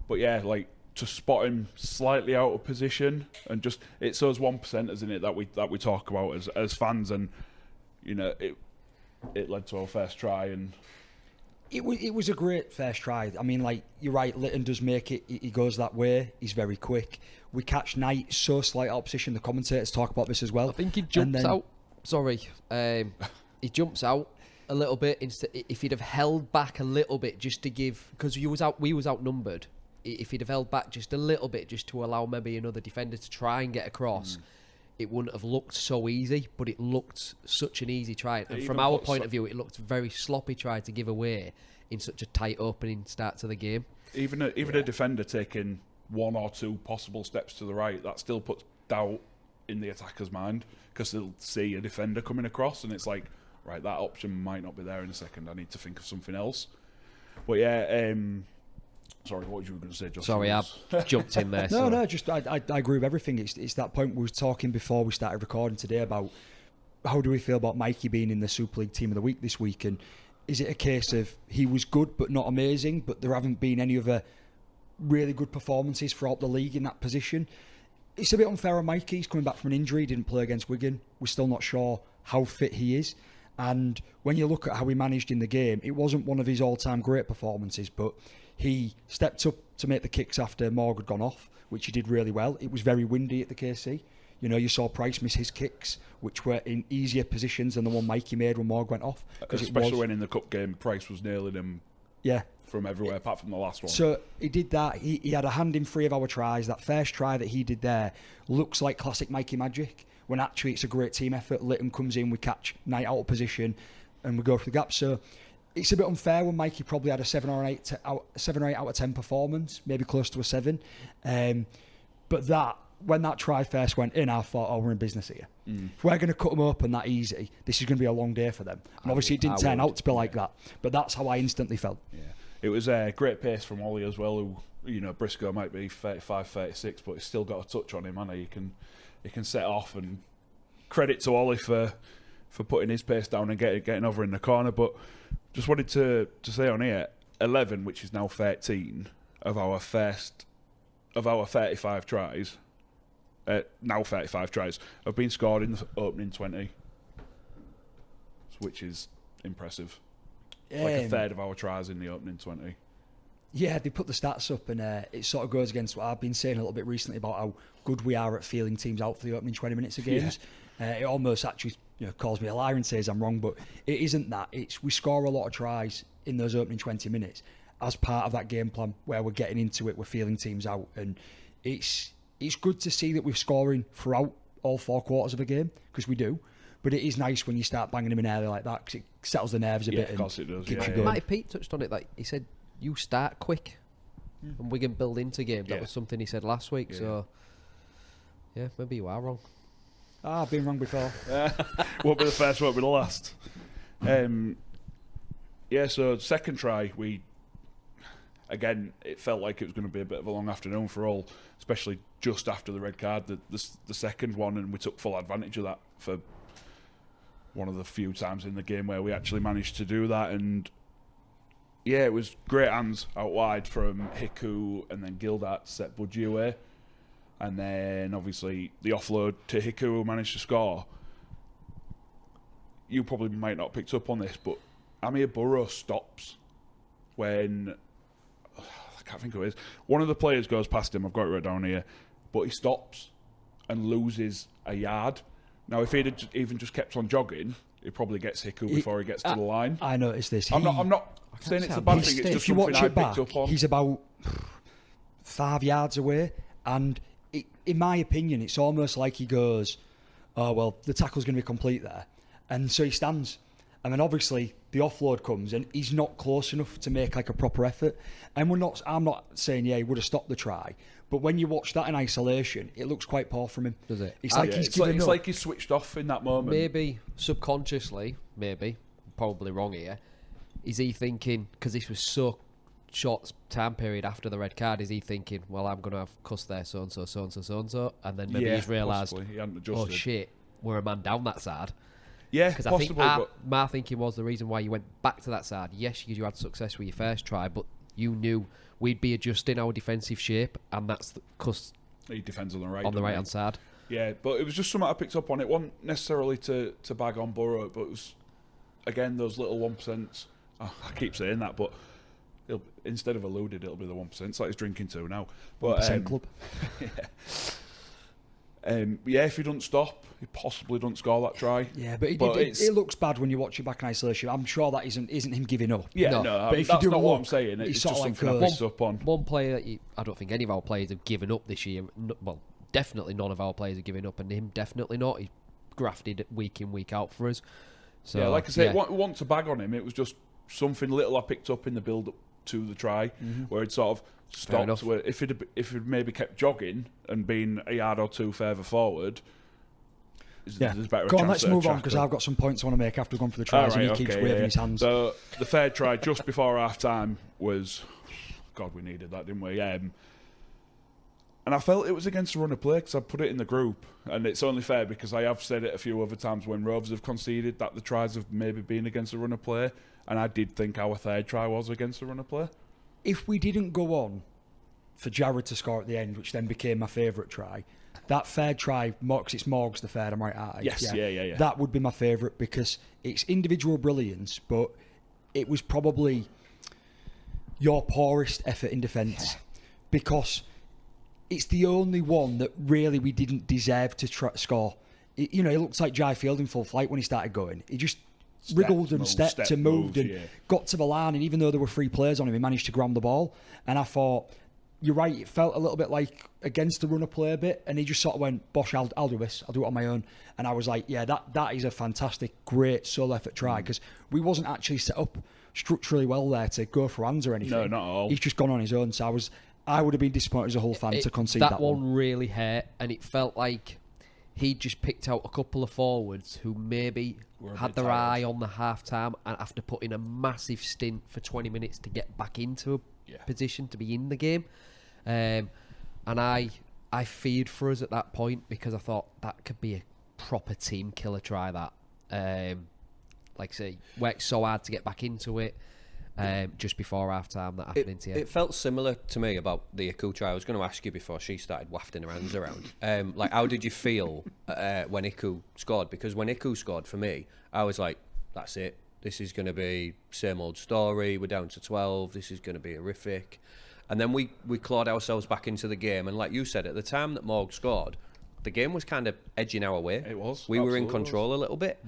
B: But yeah, like to spot him slightly out of position, and just it's those 1%, isn't it, that we talk about as fans, and you know it led to our first try, and
D: It was a great first try. I mean, like, you're right, Litton does make it. He goes that way. He's very quick. We catch Knight so slight out of position. The commentators talk about this as well.
C: I think he jumps out. Sorry. He jumps out a little bit. If he'd have held back a little bit just to give... Because we was outnumbered. If he'd have held back just a little bit just to allow maybe another defender to try and get across... It wouldn't have looked so easy, but it looked such an easy try. And from our point of view, it looked very sloppy try to give away in such a tight opening start to the game.
B: even a defender taking 1 or 2 possible steps to the right, that still puts doubt in the attacker's mind because they'll see a defender coming across and it's like, right, that option might not be there in a second. I need to think of something else. But yeah, sorry, what were you going to say, Josh?
C: Sorry, I jumped in there.
D: No, just I agree with everything. It's that point we were talking before we started recording today about how do we feel about Mikey being in the Super League Team of the Week this week, and is it a case of he was good but not amazing, but there haven't been any other really good performances throughout the league in that position? It's a bit unfair on Mikey. He's coming back from an injury, didn't play against Wigan. We're still not sure how fit he is. And when you look at how he managed in the game, it wasn't one of his all-time great performances, but he stepped up to make the kicks after Morg had gone off, which he did really well. It was very windy at the KC. You know, you saw Price miss his kicks, which were in easier positions than the one Mikey made when Morg went off.
B: Especially when in the cup game, Price was nailing him from everywhere, apart from the last one.
D: So he did that. He had a hand in 3 of our tries. That first try that he did there looks like classic Mikey magic, when actually it's a great team effort. Litton comes in, we catch Knight out of position, and we go for the gap. So it's a bit unfair when Mikey probably had a 7 or 8 out of 10 performance, maybe close to a 7. But when that try first went in, I thought, oh, we're in business here. If we're going to cut them open that easy, this is going to be a long day for them. And obviously it didn't turn out to be like that. But that's how I instantly felt.
B: Yeah. It was a great pace from Ollie as well, who, you know, Briscoe might be 35, 36, but he's still got a touch on him, hasn't he? He can set off, and credit to Ollie for putting his pace down and getting over in the corner. But just wanted to say on here, 11, which is now 13, of our 35 tries, now 35 tries, have been scored in the opening 20, which is impressive. Like a third of our tries in the opening 20.
D: Yeah, they put the stats up, and it sort of goes against what I've been saying a little bit recently about how good we are at feeling teams out for the opening 20 minutes of games. It almost actually calls me a liar and says I'm wrong, but it isn't that. It's we score a lot of tries in those opening 20 minutes as part of that game plan where we're getting into it, we're feeling teams out, and it's good to see that we're scoring throughout all 4 quarters of a game, because we do. But it is nice when you start banging them in early like that, because it settles the nerves a bit.
B: Of course it does.
D: Keeps you going.
C: Matty Pete touched on it. Like he said, you start quick, and we can build into games. That was something he said last week. So, yeah, maybe you are wrong.
D: I've been wrong before.
B: Won't be the first, won't be the last. So second try, it felt like it was going to be a bit of a long afternoon for all, especially just after the red card, the second one, and we took full advantage of that for one of the few times in the game where we actually managed to do that. And yeah, it was great hands out wide from Hiku and then Gildart to set Budgie away, and then obviously the offload to Hiku, who managed to score. You probably might not have picked up on this, but Amir Burrow stops when I can't think who it is. One of the players goes past him. I've got it right down here, but he stops and loses a yard. Now, if he'd have even just kept on jogging, he probably gets Hiku before he gets to the line.
D: I noticed this.
B: I'm not saying it's a bad thing. It's just
D: if you
B: something
D: watch
B: I
D: it back,
B: picked up on.
D: he's about 5 yards away, and in my opinion, it's almost like he goes, "Oh well, the tackle's going to be complete there," and so he stands, and then obviously the offload comes, and he's not close enough to make like a proper effort. And I'm not saying he would have stopped the try, but when you watch that in isolation, it looks quite poor from him.
C: Does it?
D: It's like he's
B: it's like he's switched off in that moment.
C: Maybe subconsciously, probably wrong here. Is he thinking, because this was so short time period after the red card, is he thinking, well, I'm going to have Cust there, so-and-so, so-and-so, so-and-so, and then maybe he's realised, oh shit, we're a man down that side.
B: Yeah,
C: because I think my thinking was the reason why you went back to that side, yes, because you had success with your first try, but you knew we'd be adjusting our defensive shape, and that's Cust.
B: He defends on the right.
C: On the right-hand side.
B: Yeah, but it was just something I picked up on. It wasn't necessarily to bag on Burrow, but it was, again, those little 1%. I keep saying that, but instead of alluded, it'll be the 1%. It's like he's drinking too now. But
D: 1% club.
B: If he doesn't stop, he possibly doesn't score that try.
D: Yeah, but it looks bad when you watch it back in isolation. I'm sure that isn't him giving up.
B: Yeah, no,
D: but if
B: that's
D: you do
B: not
D: look,
B: what I'm saying. It's just something I picked up on.
C: One player that I don't think any of our players have given up this year. Well, definitely none of our players have given up, and him definitely not. He's grafted week in, week out for us. So,
B: yeah, like I say, want to bag on him. It was just something little I picked up in the build-up to the try, where it sort of stopped. Where if it maybe kept jogging and been a yard or two further forward, there's better.
D: Go on, let's move on, because I've got some points I want to make after we've gone for the tries, and he keeps waving his hands.
B: So the third try just before half time was, God, we needed that, didn't we? And I felt it was against the run of play, because I put it in the group, and it's only fair because I have said it a few other times when Rovers have conceded that the tries have maybe been against the run of play, and I did think our third try was against the run of play.
D: If we didn't go on for Jared to score at the end, which then became my favourite try, that third try, because it's Morgs the third, am I right?
B: Yes, yeah.
D: That would be my favourite, because it's individual brilliance, but it was probably your poorest effort in defence, because it's the only one that really we didn't deserve to score. It looked like Jai Field in full flight when he started going. He just wriggled and stepped and moved and got to the line, and even though there were 3 players on him, he managed to grab the ball. And I thought, you're right, it felt a little bit like against the run of play a bit, and he just sort of went, Bosh, I'll do this, I'll do it on my own. And I was like, yeah, that is a fantastic, great solo effort try, because we wasn't actually set up structurally well there to go for hands or anything.
B: No, not at all.
D: He's just gone on his own. So I would have been disappointed as a whole fan to concede that one.
C: That one really hurt, and it felt like he just picked out a couple of forwards who maybe had their eye on the half-time and after putting a massive stint for 20 minutes to get back into a position to be in the game. And I feared for us at that point because I thought that could be a proper team killer. Try that. Like I say, worked so hard to get back into it. Just before half time that happened to you.
A: It felt similar to me about the Iku try. I was going to ask you before she started wafting her hands around. Like, how did you feel when Iku scored? Because when Iku scored for me, I was like, that's it. This is going to be same old story. We're down to 12. This is going to be horrific. And then we clawed ourselves back into the game. And like you said, at the time that Morg scored, the game was kind of edging our way.
B: It was.
A: We were in control a little bit.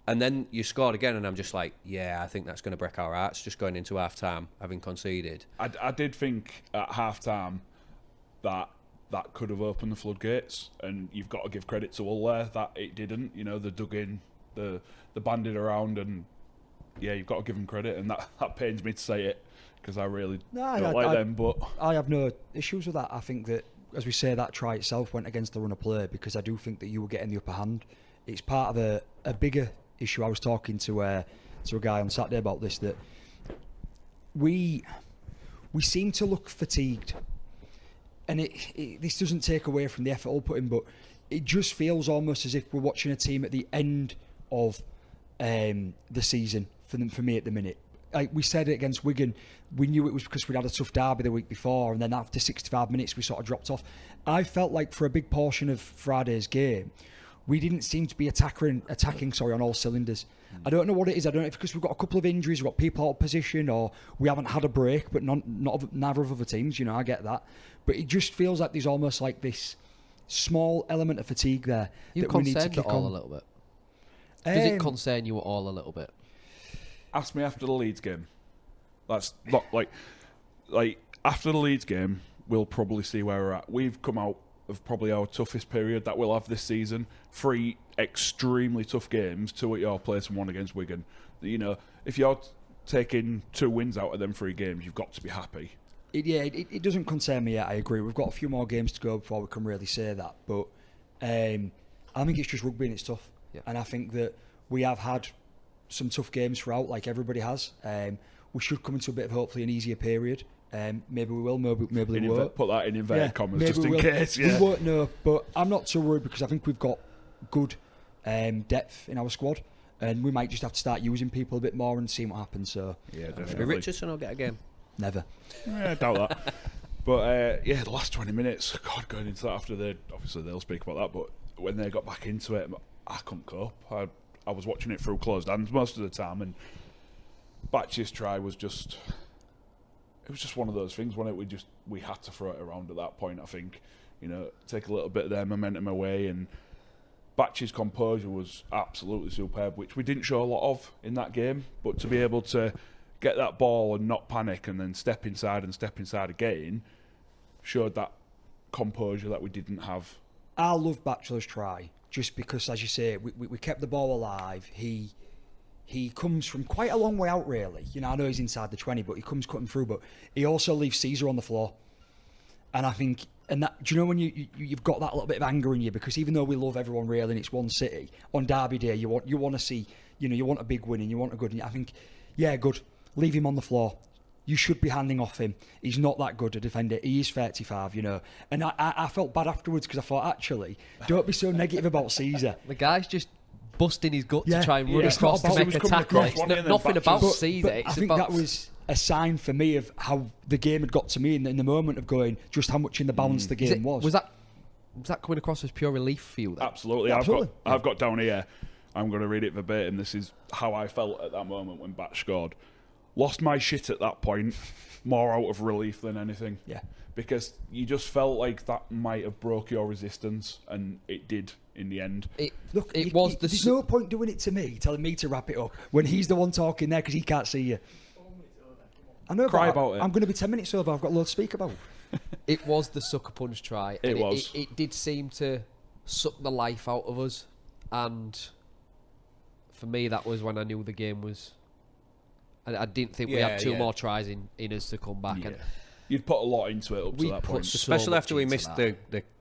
A: And then you scored again, and I'm just like, I think that's going to break our hearts, just going into half-time, having conceded.
B: I did think at half-time that could have opened the floodgates, and you've got to give credit to Hull there that it didn't. You know, they dug in, the banded around, and you've got to give them credit, and that pains me to say it, because I really don't like them. But
D: I have no issues with that. I think that, as we say, that try itself went against the run of play, because I do think that you were getting the upper hand. It's part of a bigger issue. I was talking to a guy on Saturday about this, that we seem to look fatigued, and this doesn't take away from the effort all put in, but it just feels almost as if we're watching a team at the end of the season for me at the minute. Like we said it against Wigan, we knew it was because we'd had a tough derby the week before, and then after 65 minutes we sort of dropped off. I felt like for a big portion of Friday's game, we didn't seem to be attacking on all cylinders. I don't know what it is. I don't know if because we've got a couple of injuries, we've got people out of position, or we haven't had a break, but neither of other teams, you know, I get that. But it just feels like there's almost like this small element of fatigue there that we need to kick on.
C: A little bit? Does it concern you at all a little bit?
B: Ask me after the Leeds game. That's not like after the Leeds game, we'll probably see where we're at. We've come out of probably our toughest period that we'll have this season. 3 extremely tough games, 2 at your place and 1 against Wigan. You know, if you're taking 2 wins out of them 3 games, you've got to be happy.
D: It doesn't concern me yet, I agree. We've got a few more games to go before we can really say that. But I think it's just rugby and it's tough. Yeah. And I think that we have had some tough games throughout, like everybody has. We should come into a bit of hopefully an easier period. Maybe we will, maybe we won't.
B: Put that in inverted commas just in case.
D: We won't know, but I'm not too worried because I think we've got good depth in our squad, and we might just have to start using people a bit more and see what happens. So
B: definitely.
A: Maybe Richardson will get a game.
D: Never.
B: I doubt that. But the last 20 minutes, God, going into that after obviously they'll speak about that, but when they got back into it, I couldn't cope. I was watching it through closed hands most of the time, and Batch's try was just. It was just one of those things, wasn't it? We had to throw it around at that point, I think. You know, take a little bit of their momentum away, and Batch's composure was absolutely superb, which we didn't show a lot of in that game. But to be able to get that ball and not panic and then step inside again showed that composure that we didn't have.
D: I love Batchelor's try, just because, as you say, we kept the ball alive. He comes from quite a long way out, really. You know, I know he's inside the 20, but he comes cutting through. But he also leaves Caesar on the floor. And I think, and that, do you know when you've got that little bit of anger in you? Because even though we love everyone really and it's one city, on Derby Day, you want to see, you know, you want a big win and you want a good. And I think, good. Leave him on the floor. You should be handing off him. He's not that good a defender. He is 35, you know. And I felt bad afterwards because I thought, actually, don't be so negative about Caesar.
C: The guy's just busting his gut to try and run across to make a tackle. It's nothing about Caesar.
D: I think that was a sign for me of how the game had got to me in the moment of going, just how much in the balance the game was.
C: Was that coming across as pure relief for you then?
B: Absolutely. I've got down here, I'm going to read it verbatim. This is how I felt at that moment when Batch scored. Lost my shit at that point, more out of relief than anything.
D: Yeah.
B: Because you just felt like that might have broke your resistance, and it did in the end.
D: There's no point doing it to me, telling me to wrap it up, when he's the one talking there because he can't see you. I know.
B: Cry about it.
D: I'm going to be 10 minutes over. I've got loads to speak about.
C: It was the sucker punch try. It did seem to suck the life out of us, and for me, that was when I knew the game was I didn't think we had two more tries in us to come back. And
B: you'd put a lot into it up to that point.
A: Especially after we missed the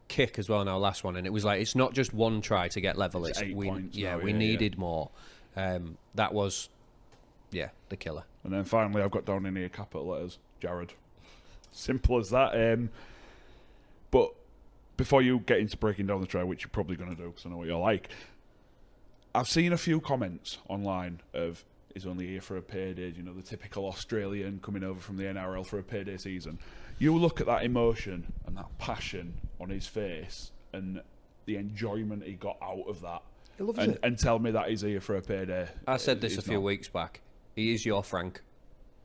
A: kick as well in our last one, and it was like, it's not just one try to get level.
B: It's 8 points now,
A: we needed more. That was, the killer.
B: And then finally, I've got down in here capital letters, Jared. Simple as that. But before you get into breaking down the try, which you're probably going to do because I know what you're like, I've seen a few comments online of, he's only here for a payday, you know, the typical Australian coming over from the NRL for a payday season. You look at that emotion and that passion on his face and the enjoyment he got out of that,
D: he loves it.
B: And tell me that he's here for a payday.
A: I said this a few weeks back. He is your Frank.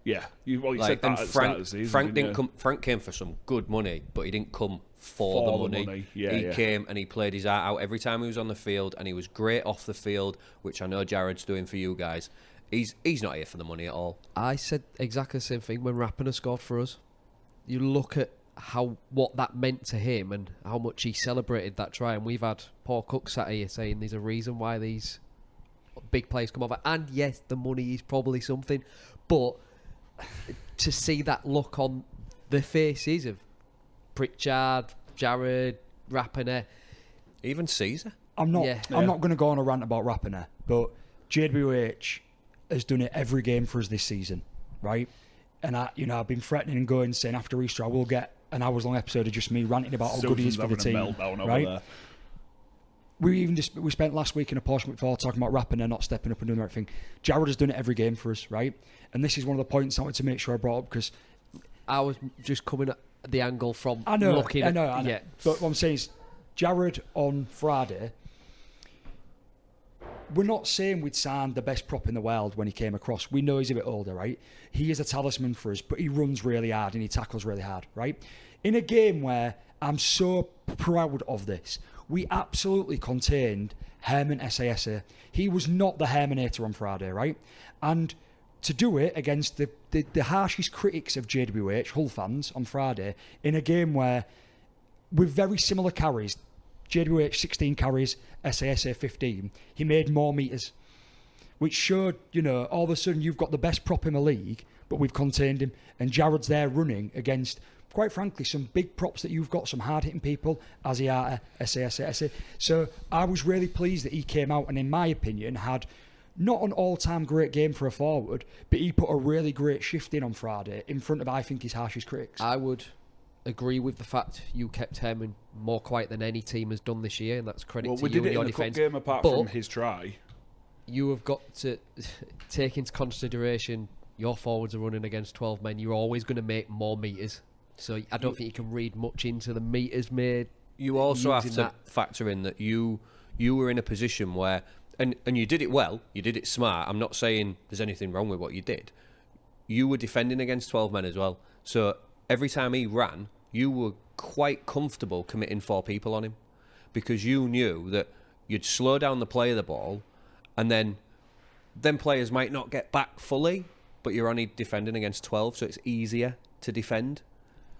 B: Yeah, you said that at the start of the season.
A: Frank didn't come. Frank came for some good money, but he didn't come for the money. He came and he played his heart out every time he was on the field, and he was great off the field, which I know Jared's doing for you guys. He's not here for the money at all.
C: I said exactly the same thing when Rapiner scored for us. You look at what that meant to him and how much he celebrated that try, and we've had Paul Cook sat here saying there's a reason why these big players come over, and yes, the money is probably something, but to see that look on the faces of Pritchard, Jared, Rapiner,
A: even Caesar.
D: I'm not going to go on a rant about Rapiner, but JWH has done it every game for us this season, right? And I've been threatening and going, saying after Easter I will get an hours-long episode of just me ranting about how good he is for the team, right? We spent last week in a portion before talking about Rapiner not stepping up and doing the right thing. Jared has done it every game for us, right? And this is one of the points I wanted to make sure I brought up because
C: I was just coming at the angle from
D: looking. I know. But what I'm saying is, Jared on Friday, we're not saying we'd signed the best prop in the world when he came across. We know he's a bit older, right? He is a talisman for us, but he runs really hard and he tackles really hard, right? In a game where I'm so proud of this, we absolutely contained Herman SASA. He was not the Hermanator on Friday, right? And to do it against the harshest critics of JWH, Hull fans, on Friday, in a game where, with very similar carries, JWH 16 carries, SASA 15, he made more metres, which showed, all of a sudden you've got the best prop in the league, but we've contained him, and Jared's there running against, quite frankly, some big props that you've got, some hard-hitting people, Asiata, SASA. So I was really pleased that he came out and, in my opinion, had not an all-time great game for a forward, but he put a really great shift in on Friday in front of, I think, his harshest critics.
C: I would agree with the fact you kept Herman more quiet than any team has done this year, and that's credit to you and your defence.
B: We did it in the cup game apart from his try.
C: You have got to take into consideration your forwards are running against 12 men. You're always going to make more metres. So I don't think you can read much into the metres made.
A: You also have to factor in that you were in a position where, and you did it well, you did it smart. I'm not saying there's anything wrong with what you did. You were defending against 12 men as well. So every time he ran, you were quite comfortable committing 4 people on him because you knew that you'd slow down the play of the ball and then players might not get back fully, but you're only defending against 12, so it's easier to defend.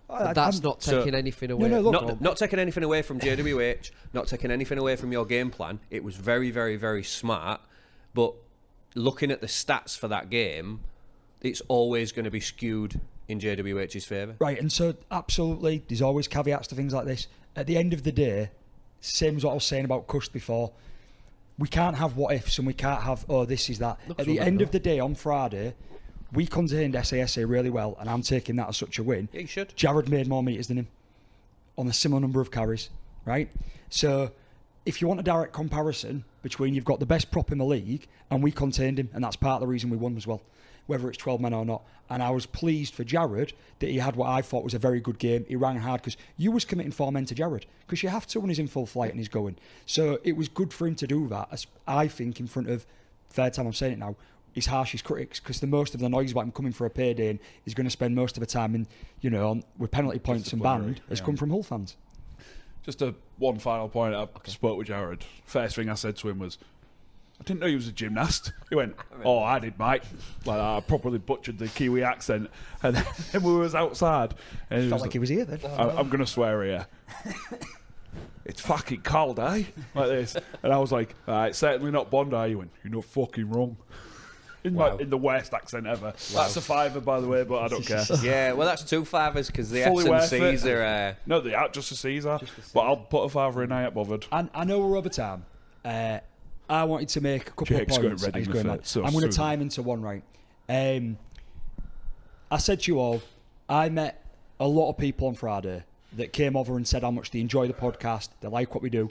C: That's not taking anything away.
A: Not taking anything away from JWH, not taking anything away from your game plan. It was very, very, very smart. But looking at the stats for that game, it's always going to be skewed in JWH's favour.
D: Right, and so absolutely, there's always caveats to things like this. At the end of the day, same as what I was saying about Cust before, we can't have what ifs and we can't have, this is that. At the end of the day, on Friday, we contained SASA really well, and I'm taking that as such a win.
A: Yeah, you should.
D: Jared made more metres than him on a similar number of carries, right? So if you want a direct comparison between you've got the best prop in the league and we contained him, and that's part of the reason we won as well, whether it's 12 men or not. And I was pleased for Jared that he had what I thought was a very good game. He ran hard because you was committing 4 men to Jared because you have to when he's in full flight and he's going. So it was good for him to do that, as I think, in front of, third time I'm saying it now, his harshest critics, because the most of the noise about him coming for a payday and he's going to spend most of the time in, with penalty points and banned has come from Hull fans.
B: Just one final point. I spoke with Jared. First thing I said to him was, I didn't know he was a gymnast. He went, I did, mate. Like, I properly butchered the Kiwi accent. And then we was outside. And he
D: felt like he was here then.
B: I'm going to swear here. It's fucking cold, eh? Like this. And I was like, it's certainly not Bondi. He went, you're not fucking wrong. in the worst accent ever. That's a £5, by the way, but I don't care.
A: Yeah, well, that's 2 5s because the
B: Fully
A: F's and
B: worth
A: C's
B: it.
A: are...
B: No, they are just a Caesar. But I'll put a £5 in. I ain't bothered.
D: And I know we're over time. I wanted to make a couple
B: Jake's
D: of
B: going
D: points.
B: ready
D: He's
B: with
D: going
B: it,
D: mad.
B: so
D: I'm going to
B: soon.
D: time into one, right? I said to you all, I met a lot of people on Friday that came over and said how much they enjoy the podcast, they like what we do,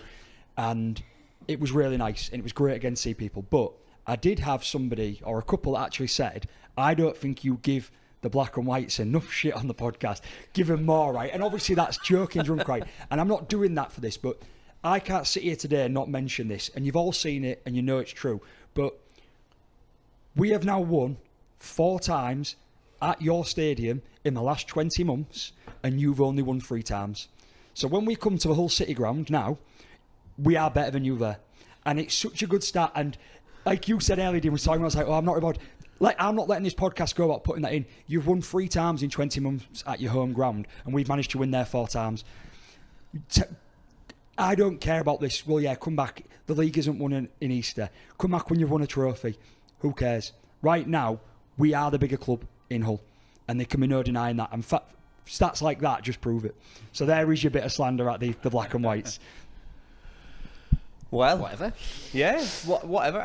D: and it was really nice, and it was great again to see people. But I did have somebody, or a couple, that actually said, I don't think you give the black and whites enough shit on the podcast. Give them more, right? And obviously that's joking drunk, right? And I'm not doing that for this, but I can't sit here today and not mention this, and you've all seen it, and you know it's true, but we have now won 4 times at your stadium in the last 20 months, and you've only won 3 times. So when we come to the Hull City ground now, we are better than you there. And it's such a good start. And like you said earlier, Dean was talking, I was like, I'm not about... Like, I'm not letting this podcast go about putting that in. You've won 3 times in 20 months at your home ground, and we've managed to win there 4 times. I don't care about this. Well, yeah, come back. The league isn't won in Easter. Come back when you've won a trophy. Who cares? Right now, we are the bigger club in Hull, and there can be no denying that. And stats like that just prove it. So there is your bit of slander at the black and whites.
A: Well,
C: Whatever.
A: yeah, whatever.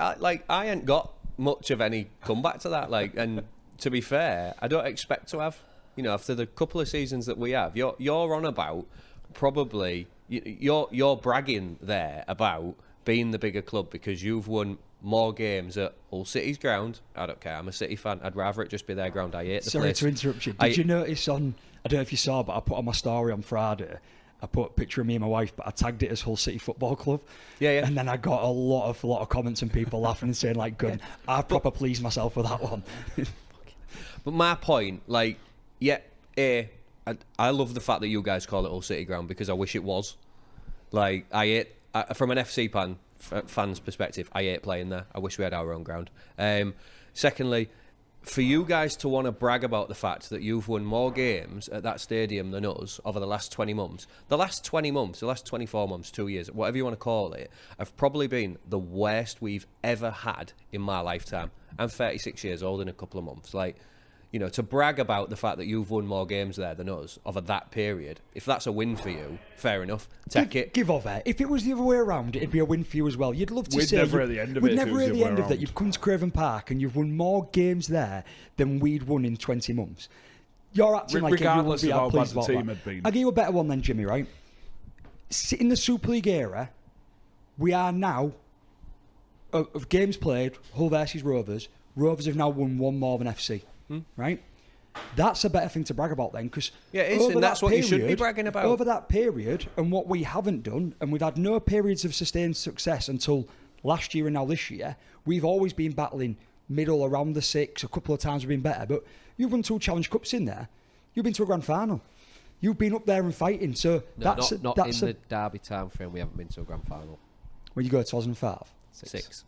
A: I ain't got much of any comeback to that. And to be fair, I don't expect to have. After the couple of seasons that we have, you're on about probably you're bragging there about being the bigger club because you've won more games at Hull City's ground. I don't care. I'm a City fan. I'd rather it just be their ground. I hate the
D: Sorry
A: place.
D: to interrupt you. Did you notice I don't know if you saw, but I put on my story on Friday, I put a picture of me and my wife, but I tagged it as Hull City Football Club.
A: Yeah.
D: And then I got a lot of comments and people laughing and saying, like, good. I proper pleased myself with that one.
A: But my point, I love the fact that you guys call it Hull City ground because I wish it was. From an FC fan's perspective, I hate playing there. I wish we had our own ground. Secondly, for you guys to want to brag about the fact that you've won more games at that stadium than us over the last 20 months, the last 24 months, 2 years, whatever you want to call it, have probably been the worst we've ever had in my lifetime. I'm 36 years old in a couple of months. To brag about the fact that you've won more games there than us over that period, if that's a win for you, fair enough. Take it.
D: Give over. If it was the other way around, it'd be a win for you as well. You'd love to
B: We'd
D: say...
B: never at the end of
D: we'd
B: it if
D: never
B: it was
D: at
B: the
D: the
B: other
D: end
B: way
D: of that.
B: around.
D: You've come to Craven Park and you've won more games there than we'd won in 20 months. You're acting like you would
B: Regardless
D: be
B: of how
D: out
B: bad
D: pleased
B: the
D: about
B: team
D: that.
B: had been.
D: I'll give you a better one then, Jimmy, right? In the Super League era, we are now, of games played, Hull versus Rovers, Rovers have now won 1 more than FC, right? That's a better thing to brag about then, because
A: Yeah, it is, and that's what you should be bragging about.
D: Over that period, and what we haven't done, and we've had no periods of sustained success until last year and now this year, we've always been battling middle around the 6. A couple of times we've been better, but you've won 2 Challenge Cups in there. You've been to a grand final. You've been up there and fighting. So
C: No,
D: that's
C: not
D: that's
C: in the Derby time frame. We haven't been to a grand final.
D: when you go to 2005.
A: 6.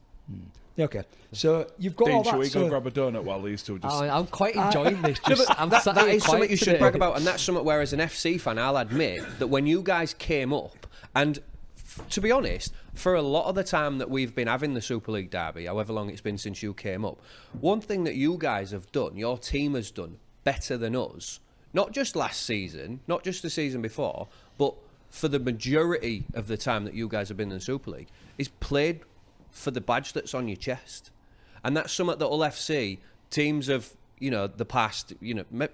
D: Yeah, okay. So you've got
B: Dean,
D: all
B: should
D: that.
B: we
D: So
B: go grab a donut while these two just...
C: I'm quite enjoying this. I'm
A: that
C: sat here
A: is something
C: quiet
A: you should
C: today.
A: brag about, and that's something where, as an FC fan, I'll admit that when you guys came up, and to be honest, for a lot of the time that we've been having the Super League derby, however long it's been since you came up, one thing that you guys have done, your team has done better than us, not just last season, not just the season before, but for the majority of the time that you guys have been in the Super League, is played for the badge that's on your chest. And that's something that Hull FC, teams of, the past,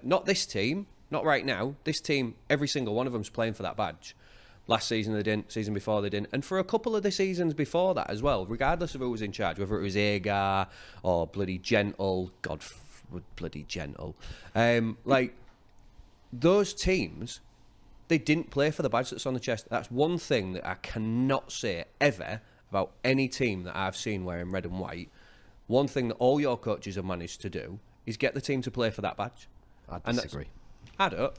A: not this team, not right now, this team, every single one of them's playing for that badge. Last season they didn't, season before they didn't, and for a couple of the seasons before that as well, regardless of who was in charge, whether it was Agar or bloody Gentle, bloody Gentle. Those teams, they didn't play for the badge that's on the chest. That's one thing that I cannot say ever about any team that I've seen wearing red and white. One thing that all your coaches have managed to do is get the team to play for that badge.
C: I
A: And
C: disagree.
A: I don't.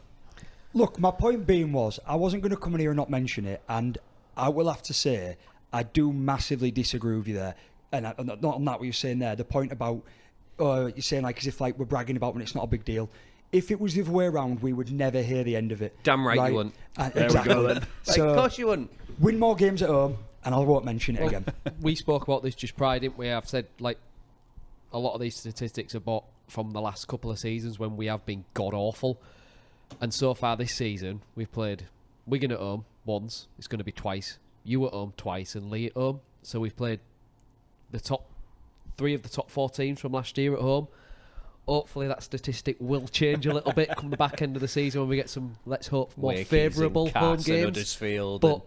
D: Look, my point being was, I wasn't going to come in here and not mention it, and I will have to say, I do massively disagree with you there. And not on that what you're saying there, the point about, you're saying as if we're bragging about when it's not a big deal. If it was the other way around, we would never hear the end of it.
A: Damn right you wouldn't.
D: Exactly.
B: we go then.
D: So,
A: of course you wouldn't.
D: win more games at home, and I won't mention it again.
C: We spoke about this just prior, didn't we? I've said, a lot of these statistics are bought from the last couple of seasons when we have been god-awful. And so far this season, we've played Wigan at home once. It's going to be twice. You at home twice and Lee at home. So we've played the top 3 of the top 4 teams from last year at home. Hopefully that statistic will change a little bit come the back end of the season when we get some, let's hope, more favourable home games. But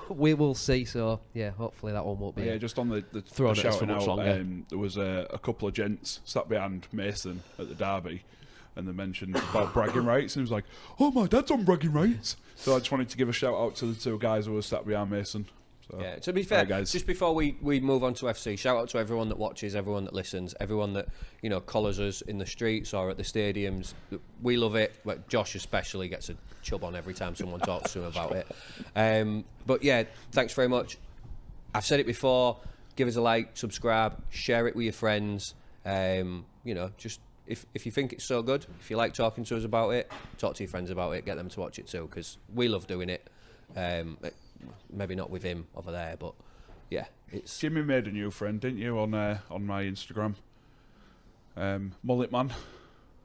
C: we will see. So yeah, hopefully that one won't be.
B: Yeah, just on the shouting out, there was a couple of gents sat behind Mason at the derby, and they mentioned about bragging rights, and he was like, "Oh, my dad's on bragging rights." So I just wanted to give a shout out to the 2 guys who were sat behind Mason. So,
A: yeah, to be fair, guys, just before we move on to FC, shout out to everyone that watches, everyone that listens, everyone that collars us in the streets or at the stadiums. We love it. But Josh especially gets a chub on every time someone talks to him about it. But yeah, thanks very much. I've said it before. Give us a like, subscribe, share it with your friends. Just if you think it's so good, if you like talking to us about it, talk to your friends about it. Get them to watch it too, because we love doing it. Maybe not with him over there, but yeah, it's.
B: Jimmy made a new friend, didn't you, on my Instagram? Mullet Man.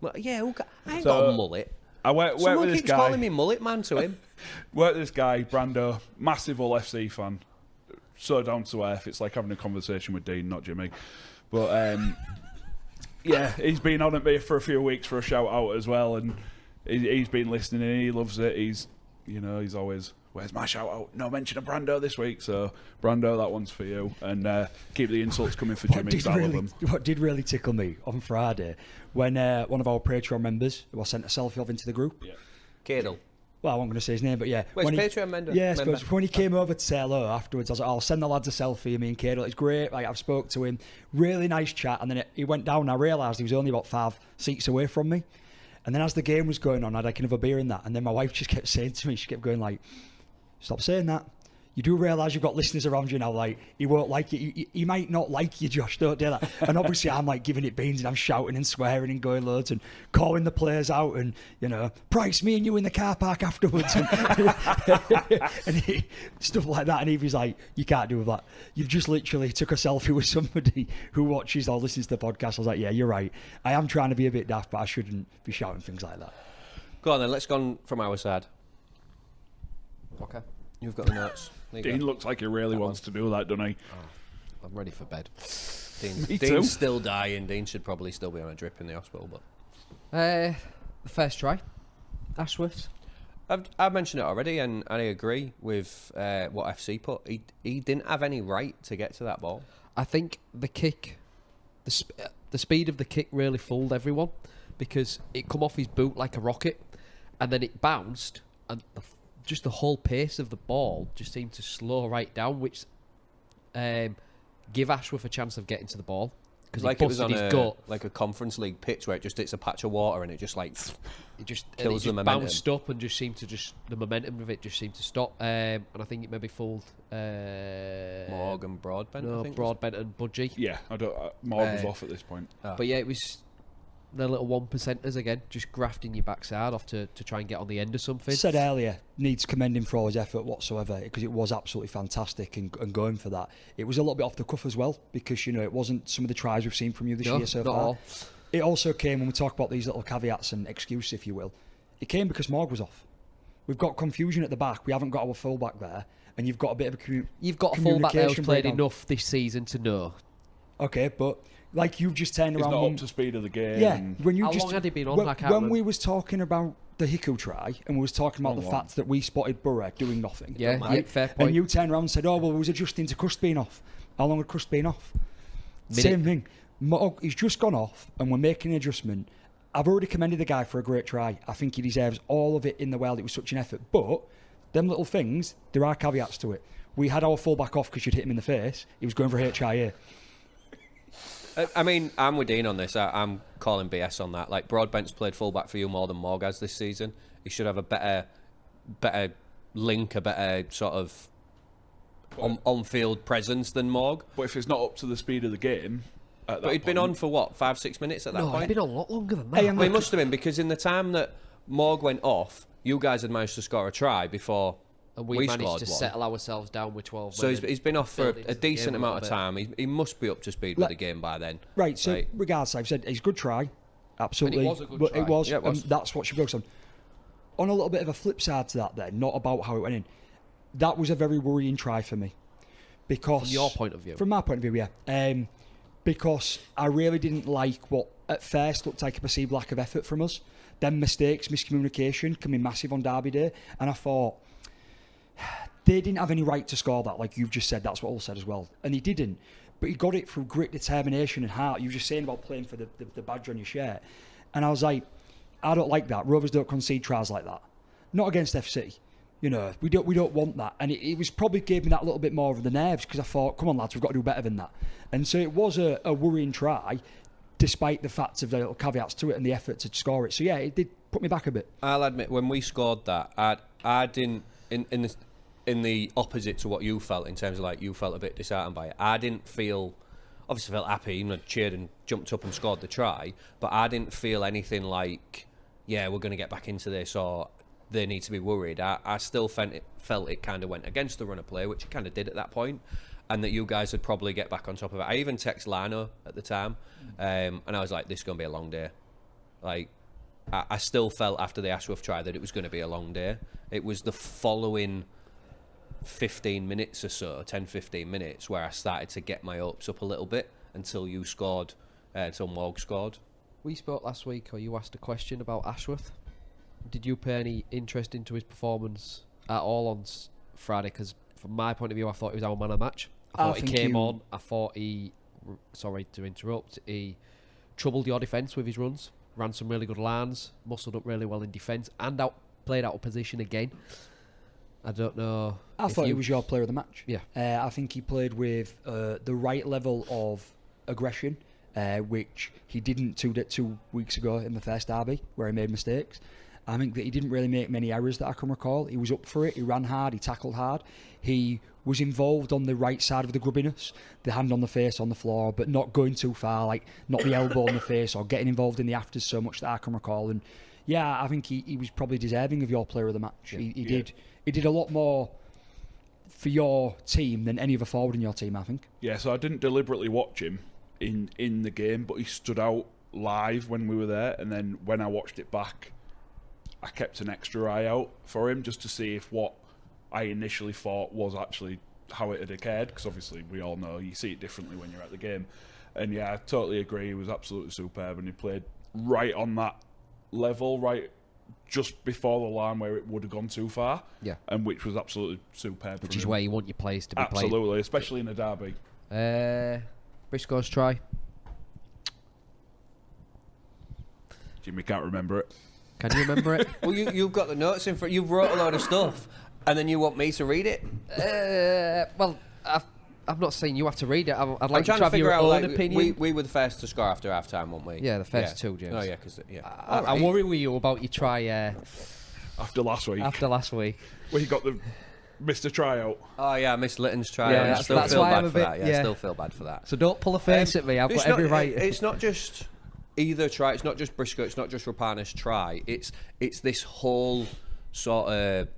A: Well, yeah, I ain't got a mullet.
B: I work with this guy.
A: Someone keeps calling me Mullet Man to him.
B: Work with this guy, Brando, massive Hull FC fan, so down to earth. It's like having a conversation with Dean, not Jimmy. But yeah, he's been on at me for a few weeks for a shout out as well, and he's been listening and he loves it. He's always, where's my shout out? No mention of Brando this week, so Brando, that one's for you. And keep the insults coming for Jimmy.
D: What did really tickle me on Friday when one of our Patreon members was sent a selfie of into the group.
B: Yeah.
A: Cadle.
D: Well, I wasn't going to say his name, but yeah.
A: Wait, Patreon member?
D: Yeah, when he came over to say hello afterwards, I was like, I'll send the lads a selfie of me and Cadle. It's great. Like, I've spoke to him. Really nice chat. And then he went down and I realised he was only about 5 seats away from me. And then as the game was going on, I had like another beer in that. And then my wife just kept saying to me, she kept going like, stop saying that. You do realise you've got listeners around you now, like, he won't like it. He might not like you, Josh, don't do that. And obviously I'm like giving it beans and I'm shouting and swearing and going loads and calling the players out and, Price, me and you in the car park afterwards. And, stuff like that. And Evie's like, you can't do that. You've just literally took a selfie with somebody who watches or listens to the podcast. I was like, yeah, you're right. I am trying to be a bit daft, but I shouldn't be shouting things like that.
A: Go on then, let's go on from our side. Okay. You've got the notes.
B: Dean looks like he really wants to do that, doesn't he?
C: Oh, I'm ready for bed.
A: Dean's still dying. Dean should probably still be on a drip in the hospital. But
C: the first try, Ashworth.
A: I've mentioned it already, and I agree with what FC put. He didn't have any right to get to that ball.
C: I think the kick, the speed of the kick really fooled everyone because it come off his boot like a rocket, and then it bounced, and just the whole pace of the ball just seemed to slow right down, which give Ashworth a chance of getting to the ball. Because
A: like it was on a Conference League pitch where it just hits a patch of water and it just kills the momentum.
C: Bounced up and just seemed to the momentum of it just seemed to stop. And I think it maybe fooled
A: Morgan Broadbent.
C: No, Broadbent and Budgie.
B: Yeah, Morgan was off at this point.
C: But yeah, it was the little 1%ers again, just grafting your backside off to try and get on the end of something.
D: Said earlier, needs commending for all his effort whatsoever, because it was absolutely fantastic and going for that. It was a little bit off the cuff as well, because it wasn't some of the tries we've seen from you this year so far. All. It also came, when we talk about these little caveats and excuse, if you will, it came because Morg was off. We've got confusion at the back. We haven't got our fullback there, and you've got a bit of a
C: you've got a fullback there who's played enough this season to know.
D: Okay, but like you've just turned around.
B: He's not up to speed of the game.
D: Yeah, when you
C: how
D: just
C: long had he been on?
D: When we was talking about the Hiku try, and we was talking about the fact that we spotted Borough doing nothing.
C: Yeah,
D: right?
C: Yeah, fair point.
D: And you turned around and said, "Oh well, we was adjusting to Cust being off." How long had Cust been off? Same thing. He's just gone off, and we're making an adjustment. I've already commended the guy for a great try. I think he deserves all of it in the world. It was such an effort, but them little things, there are caveats to it. We had our fullback off because you'd hit him in the face. He was going for HIA.
A: I mean, I'm with Dean on this. I'm calling BS on that. Like, Broadbent's played fullback for you more than Morg has this season. He should have a better link, a better sort of on-field presence than Morg.
B: But if it's not up to the speed of the game...
A: But he'd been on for what, 5-6 minutes at that point?
C: No, he'd been on a lot longer than that.
A: Well, he must have been, because in the time that Morg went off, you guys had managed to score a try before
C: And we managed
A: scored
C: to
A: one.
C: settle ourselves down with 12
A: So
C: men
A: he's been off for
C: build into
A: a
C: the
A: decent
C: game a
A: amount of
C: little
A: time. He must be up to speed with the game by then.
D: Right, so
A: Right.
D: regardless, I've said it's a good try. Absolutely.
C: And it was a good
D: But
C: try.
D: It was,
A: Yeah, it was.
D: and that's what she focused on. On a little bit of a flip side to that then, not about how it went in, that was a very worrying try for me. Because
C: From your point of view?
D: From my point of view, yeah. Because I really didn't like what at first looked like a perceived lack of effort from us. Then mistakes, miscommunication can be massive on Derby Day. And I thought, they didn't have any right to score that, like you've just said. That's what Hull said as well. And he didn't. But he got it through grit, determination and heart. You were just saying about playing for the badge on your shirt. And I was like, I don't like that. Rovers don't concede tries like that. Not against FC. You know, we don't want that. And it was probably gave me that little bit more of the nerves because I thought, come on lads, we've got to do better than that. And so it was a worrying try, despite the fact of the little caveats to it and the effort to score it. So yeah, it did put me back a bit.
A: I'll admit, when we scored that, I didn't in the opposite to what you felt in terms of like you felt a bit disheartened by it. I didn't feel, obviously felt happy, you know, cheered and jumped up and scored the try, but I didn't feel anything like, yeah, we're going to get back into this or they need to be worried. I still felt it kind of went against the run of play, which it kind of did at that point, and that you guys would probably get back on top of it. I even texted Lano at the time, and I was like, this is going to be a long day. Like, I still felt after the Ashworth try that it was going to be a long day. It was the following 15 minutes or so, 10-15 minutes, where I started to get my hopes up a little bit until you scored, until Morg scored.
C: We spoke last week, or you asked a question about Ashworth. Did you pay any interest into his performance at all on Friday? Because from my point of view, I thought he was our man of the match. I thought he came on. I thought he, sorry to interrupt, he troubled your defence with his runs, ran some really good lines, muscled up really well in defence, and played out of position again. I don't know.
D: I thought he was your player of the match.
C: Yeah.
D: I think he played with the right level of aggression, which he didn't 2 weeks ago in the first derby, where he made mistakes. I think that he didn't really make many errors that I can recall. He was up for it. He ran hard. He tackled hard. He was involved on the right side of the grubbiness, the hand on the face on the floor, but not going too far, like not the elbow on the face or getting involved in the afters so much that I can recall. And yeah, I think he was probably deserving of your player of the match.
C: Yeah.
D: He did a lot more for your team than any other forward in your team, I think.
B: Yeah, so I didn't deliberately watch him in the game, but he stood out live when we were there, and then when I watched it back, I kept an extra eye out for him just to see if what I initially thought was actually how it had occurred, because obviously we all know you see it differently when you're at the game. And yeah, I totally agree, he was absolutely superb and he played right on that level, right just before the line where it would have gone too far.
C: Yeah.
B: And which was absolutely superb.
C: Which is where you want your players to be played.
B: Absolutely, especially in a derby.
C: Briscoe's try.
B: Jimmy can't remember it.
C: Can you remember it?
A: Well, you've got the notes in front. You wrote a load of stuff, and then you want me to read it.
C: Well, I'm not saying you have to read it. I'd
A: I'm
C: like you
A: trying
C: to have
A: figure
C: your
A: out.
C: own
A: Like,
C: opinion.
A: we were the first to score after half time, weren't we?
C: Yeah, the first two, James.
A: Oh yeah, because yeah.
C: I worry with you about your try
B: After last week.
C: after last week.
B: Where you got the Mr. Tryout.
A: Oh yeah, I missed Litton's try.
C: Yeah,
A: I still
C: that's
A: feel
C: why I'm
A: bad
C: a
A: for
C: bit-
A: that. Yeah,
C: yeah.
A: I still feel bad for that.
C: So don't pull a face at me. I've got every right.
A: It's not just either try. It's not just Briscoe. It's not just Rapana's try. It's this whole sort of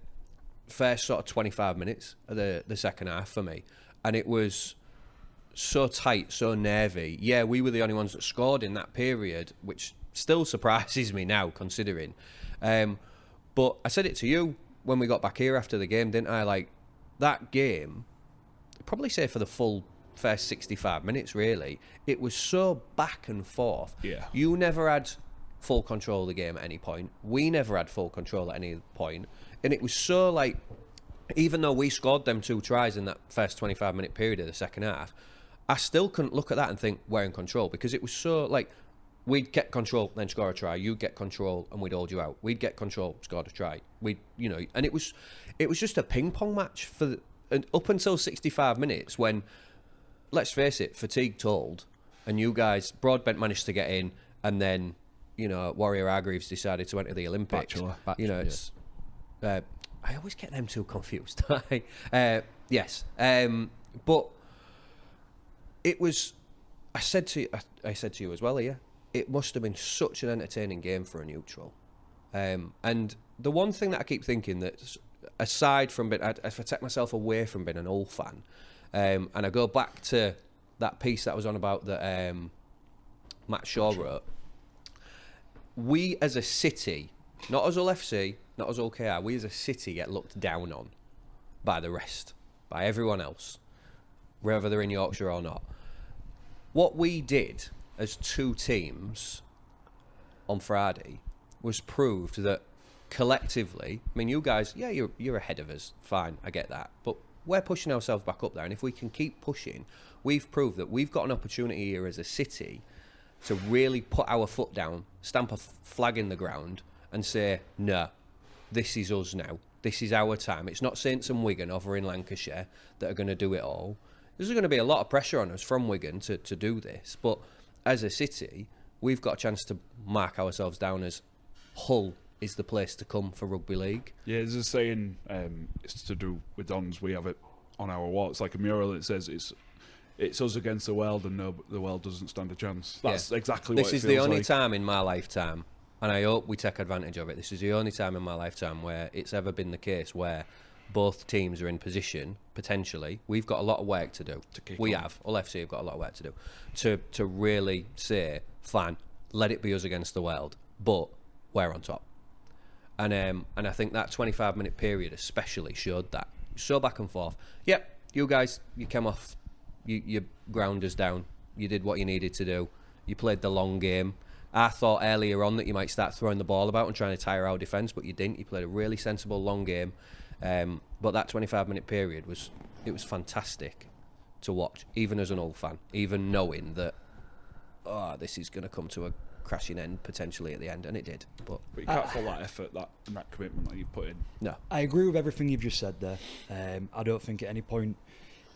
A: first sort of 25 minutes of the second half for me, and it was so tight, so nervy. Yeah, we were the only ones that scored in that period, which still surprises me now considering. But I said it to you when we got back here after the game, didn't I? Like that game, I'd probably say for the full first 65 minutes, really, it was so back and forth.
B: Yeah.
A: You never had full control of the game at any point. We never had full control at any point. And it was so like, even though we scored them 2 tries in that first 25-minute period of the second half, I still couldn't look at that and think we're in control, because it was so like, we'd get control, then score a try. You'd get control, and we'd hold you out. We'd get control, scored a try. And it was just a ping pong match and up until 65 minutes when, let's face it, fatigue told, and you guys, Broadbent managed to get in, and then Warrior Hargreaves decided to enter the Olympics.
B: Bachelor,
A: it's. I always get them two confused. Yes, but it was. I said to you as well here. It must have been such an entertaining game for a neutral. And the one thing that I keep thinking that aside from being, if I take myself away from being an Hull fan, and I go back to that piece that was on about that Matt Shaw wrote, we as a city, not as Hull FC, not as Hull KR, we as a city get looked down on by the rest, by everyone else, whether they're in Yorkshire or not. What we did as two teams on Friday was proved that collectively, I mean, you guys, yeah, you're ahead of us, fine, I get that, but we're pushing ourselves back up there, and if we can keep pushing, we've proved that we've got an opportunity here as a city to really put our foot down, stamp a flag in the ground, and say, no, this is us now. This is our time. It's not Saints and Wigan over in Lancashire that are going to do it all. There's going to be a lot of pressure on us from Wigan to do this, but as a city, we've got a chance to mark ourselves down as Hull is the place to come for rugby league.
B: Yeah, there's a saying, it's to do with Dons, we have it on our wall. It's like a mural that says it's us against the world, and no, the world doesn't stand a chance. That's exactly what it feels like.
A: This is the only time in my lifetime, and I hope we take advantage of it, this is the only time in my lifetime where it's ever been the case where both teams are in position, potentially. We've got a lot of work to do. We have. Hull FC have got a lot of work to do. To really say, fine, let it be us against the world, but we're on top. And I think that 25-minute period especially showed that. So back and forth. Yep, you guys, you came off, you ground us down. You did what you needed to do. You played the long game. I thought earlier on that you might start throwing the ball about and trying to tire our defence, but you didn't. You played a really sensible long game. But that 25-minute period was fantastic to watch, even as an Hull fan, even knowing that, this is going to come to a crashing end potentially at the end, and it did. But
B: you can't feel that effort, that commitment that you've put in.
A: No,
D: I agree with everything you've just said there. I don't think at any point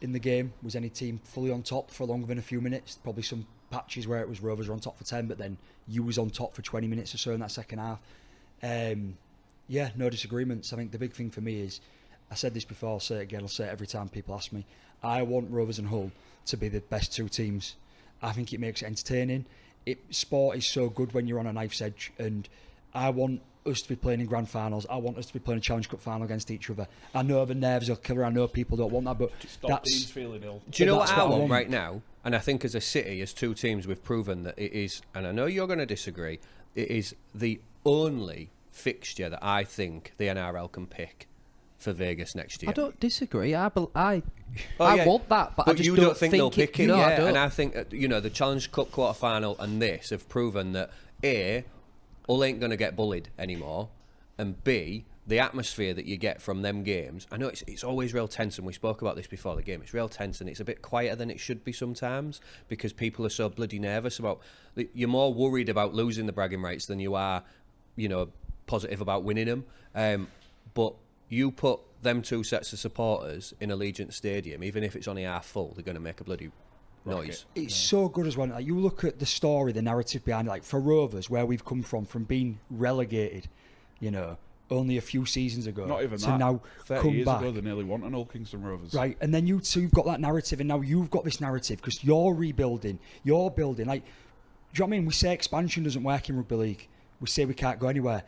D: in the game was any team fully on top for longer than a few minutes. Probably some patches where it was Rovers were on top for 10, but then you was on top for 20 minutes or so in that second half. Yeah, no disagreements. I think the big thing for me is, I said this before, I'll say it again, I'll say it every time people ask me, I want Rovers and Hull to be the best two teams. I think it makes it entertaining. Sport is so good when you're on a knife's edge, and I want us to be playing in grand finals. I want us to be playing a Challenge Cup final against each other. I know the nerves are killer, I know people don't want that, but
B: Dean's feeling ill.
A: Do you know what I want right now? And I think as a city, as two teams, we've proven that it is, and I know you're going to disagree, it is the only fixture that I think the NRL can pick for Vegas next year.
C: I don't disagree. I want that, but I just
A: you
C: don't
A: think they'll pick it.
C: No,
A: yeah,
C: I don't.
A: and I think the Challenge Cup quarter final and this have proven that Hull ain't going to get bullied anymore, and B, the atmosphere that you get from them games. I know it's always real tense, and we spoke about this before the game. It's real tense, and it's a bit quieter than it should be sometimes because people are so bloody nervous about. You're more worried about losing the bragging rights than you are, positive about winning them. But you put them two sets of supporters in Allegiant Stadium, even if it's only half full, they're going to make a bloody noise.
D: It's so good as well. Like, you look at the story, the narrative behind it, like for Rovers, where we've come from being relegated, only a few seasons ago,
B: not even
D: to
B: that.
D: now
B: 30
D: come
B: years
D: back.
B: ago, they nearly won an Old Kingston Rovers.
D: Right, and then you two have got that narrative, and now you've got this narrative because you're rebuilding, you're building. Like, do you know what I mean? We say expansion doesn't work in rugby league. We say we can't go anywhere.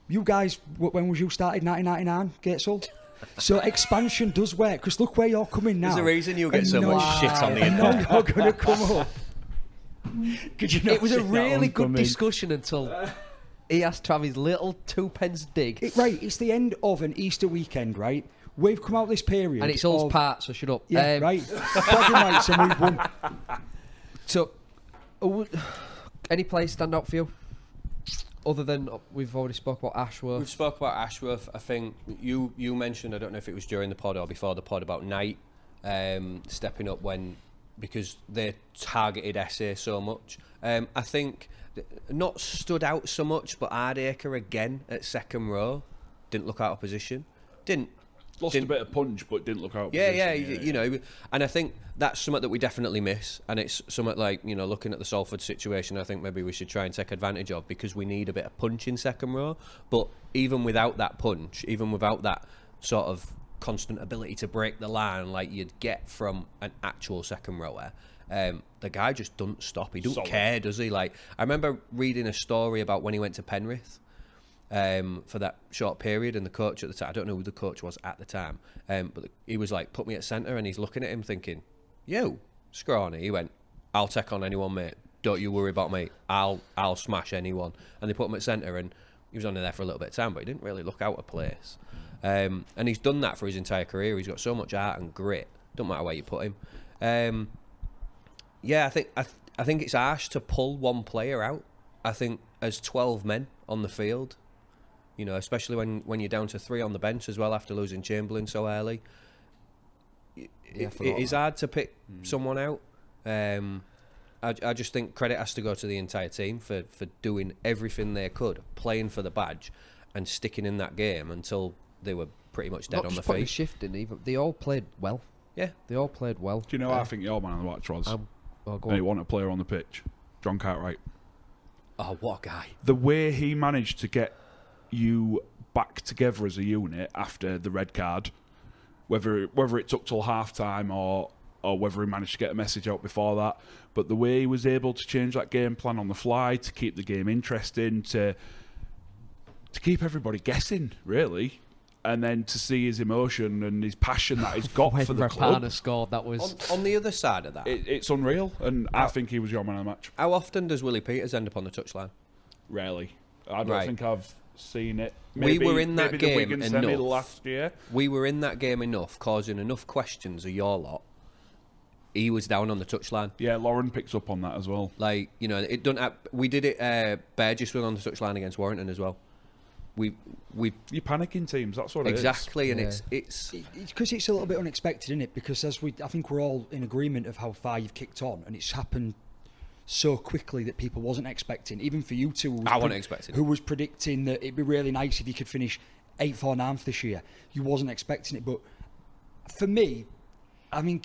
D: You guys, when was you started? 1999, Gateshull? So expansion does work, because look where you're coming now.
A: There's a reason you get so much shit on the
D: internet.
A: internet.
D: You're going to come up.
C: It was a really good discussion until he asked to have his little 2p dig.
D: It's the end of an Easter weekend, right? We've come out this period.
C: And it's Hull's part, so shut up.
D: Yeah, right. Bragging rights, and we've won.
C: So, any players stand out for you? Other than we've already spoke about Ashworth.
A: We've spoke about Ashworth. I think you mentioned, I don't know if it was during the pod or before the pod, about Knight stepping up because they targeted SA so much. I think not stood out so much, but Hardacre again at second row didn't look out of position.
B: Lost a bit of punch, but didn't look out of
A: position. Yeah. And I think that's something that we definitely miss, and it's something like, looking at the Salford situation, I think maybe we should try and take advantage of, because we need a bit of punch in second row. But even without that punch, even without that sort of constant ability to break the line like you'd get from an actual second rower, the guy just doesn't stop. He don't care, does he? Like, I remember reading a story about when he went to Penrith, for that short period. And the coach at the time, I don't know who the coach was at the time, but he was like, put me at centre, and he's looking at him thinking, you, scrawny. He went, I'll take on anyone, mate. Don't you worry about me. I'll smash anyone. And they put him at centre, and he was only there for a little bit of time, but he didn't really look out of place. And he's done that for his entire career. He's got so much heart and grit. Don't matter where you put him. I think it's harsh to pull one player out. I think as 12 men on the field, you know, especially when you're down to 3 on the bench as well after losing Chamberlain so early, it is hard to pick someone out. I just think credit has to go to the entire team for doing everything they could, playing for the badge and sticking in that game until they were pretty much dead on the feet.
C: Shift in either. They all played well.
A: Yeah,
C: they all played well.
B: Do you know what I think your man of the match was?
C: He
B: wasn't a player on the pitch. John Cartwright.
A: Oh, what a guy.
B: The way he managed to get you back together as a unit after the red card, whether it took till half-time or whether he managed to get a message out before that, but the way he was able to change that game plan on the fly, to keep the game interesting, to keep everybody guessing, really, and then to see his emotion and his passion that he's got for the club.
C: Scored, that was
A: on the other side of that.
B: It's unreal, and I think he was your man of the match.
A: How often does Willie Peters end up on the touchline?
B: Rarely. I don't think I've seen it.
A: We were in that game
B: the Wigan semi
A: enough.
B: Last year.
A: We were in that game enough, causing enough questions of your lot. He was down on the touchline.
B: Yeah, Lauren picks up on that as well.
A: Like, you know, it don't. We did it. Burgess was on the touchline against Warrington as well. You're
B: panicking teams. That's what
A: exactly,
B: it
A: is. And
D: it's because it's a little bit unexpected, isn't it? Because I think we're all in agreement of how far you've kicked on, and it's happened so quickly that people wasn't expecting. Even for you two,
A: I wasn't expecting.
D: Who was predicting that it'd be really nice if you could finish 8th or 9th this year? You wasn't expecting it, but for me, I mean,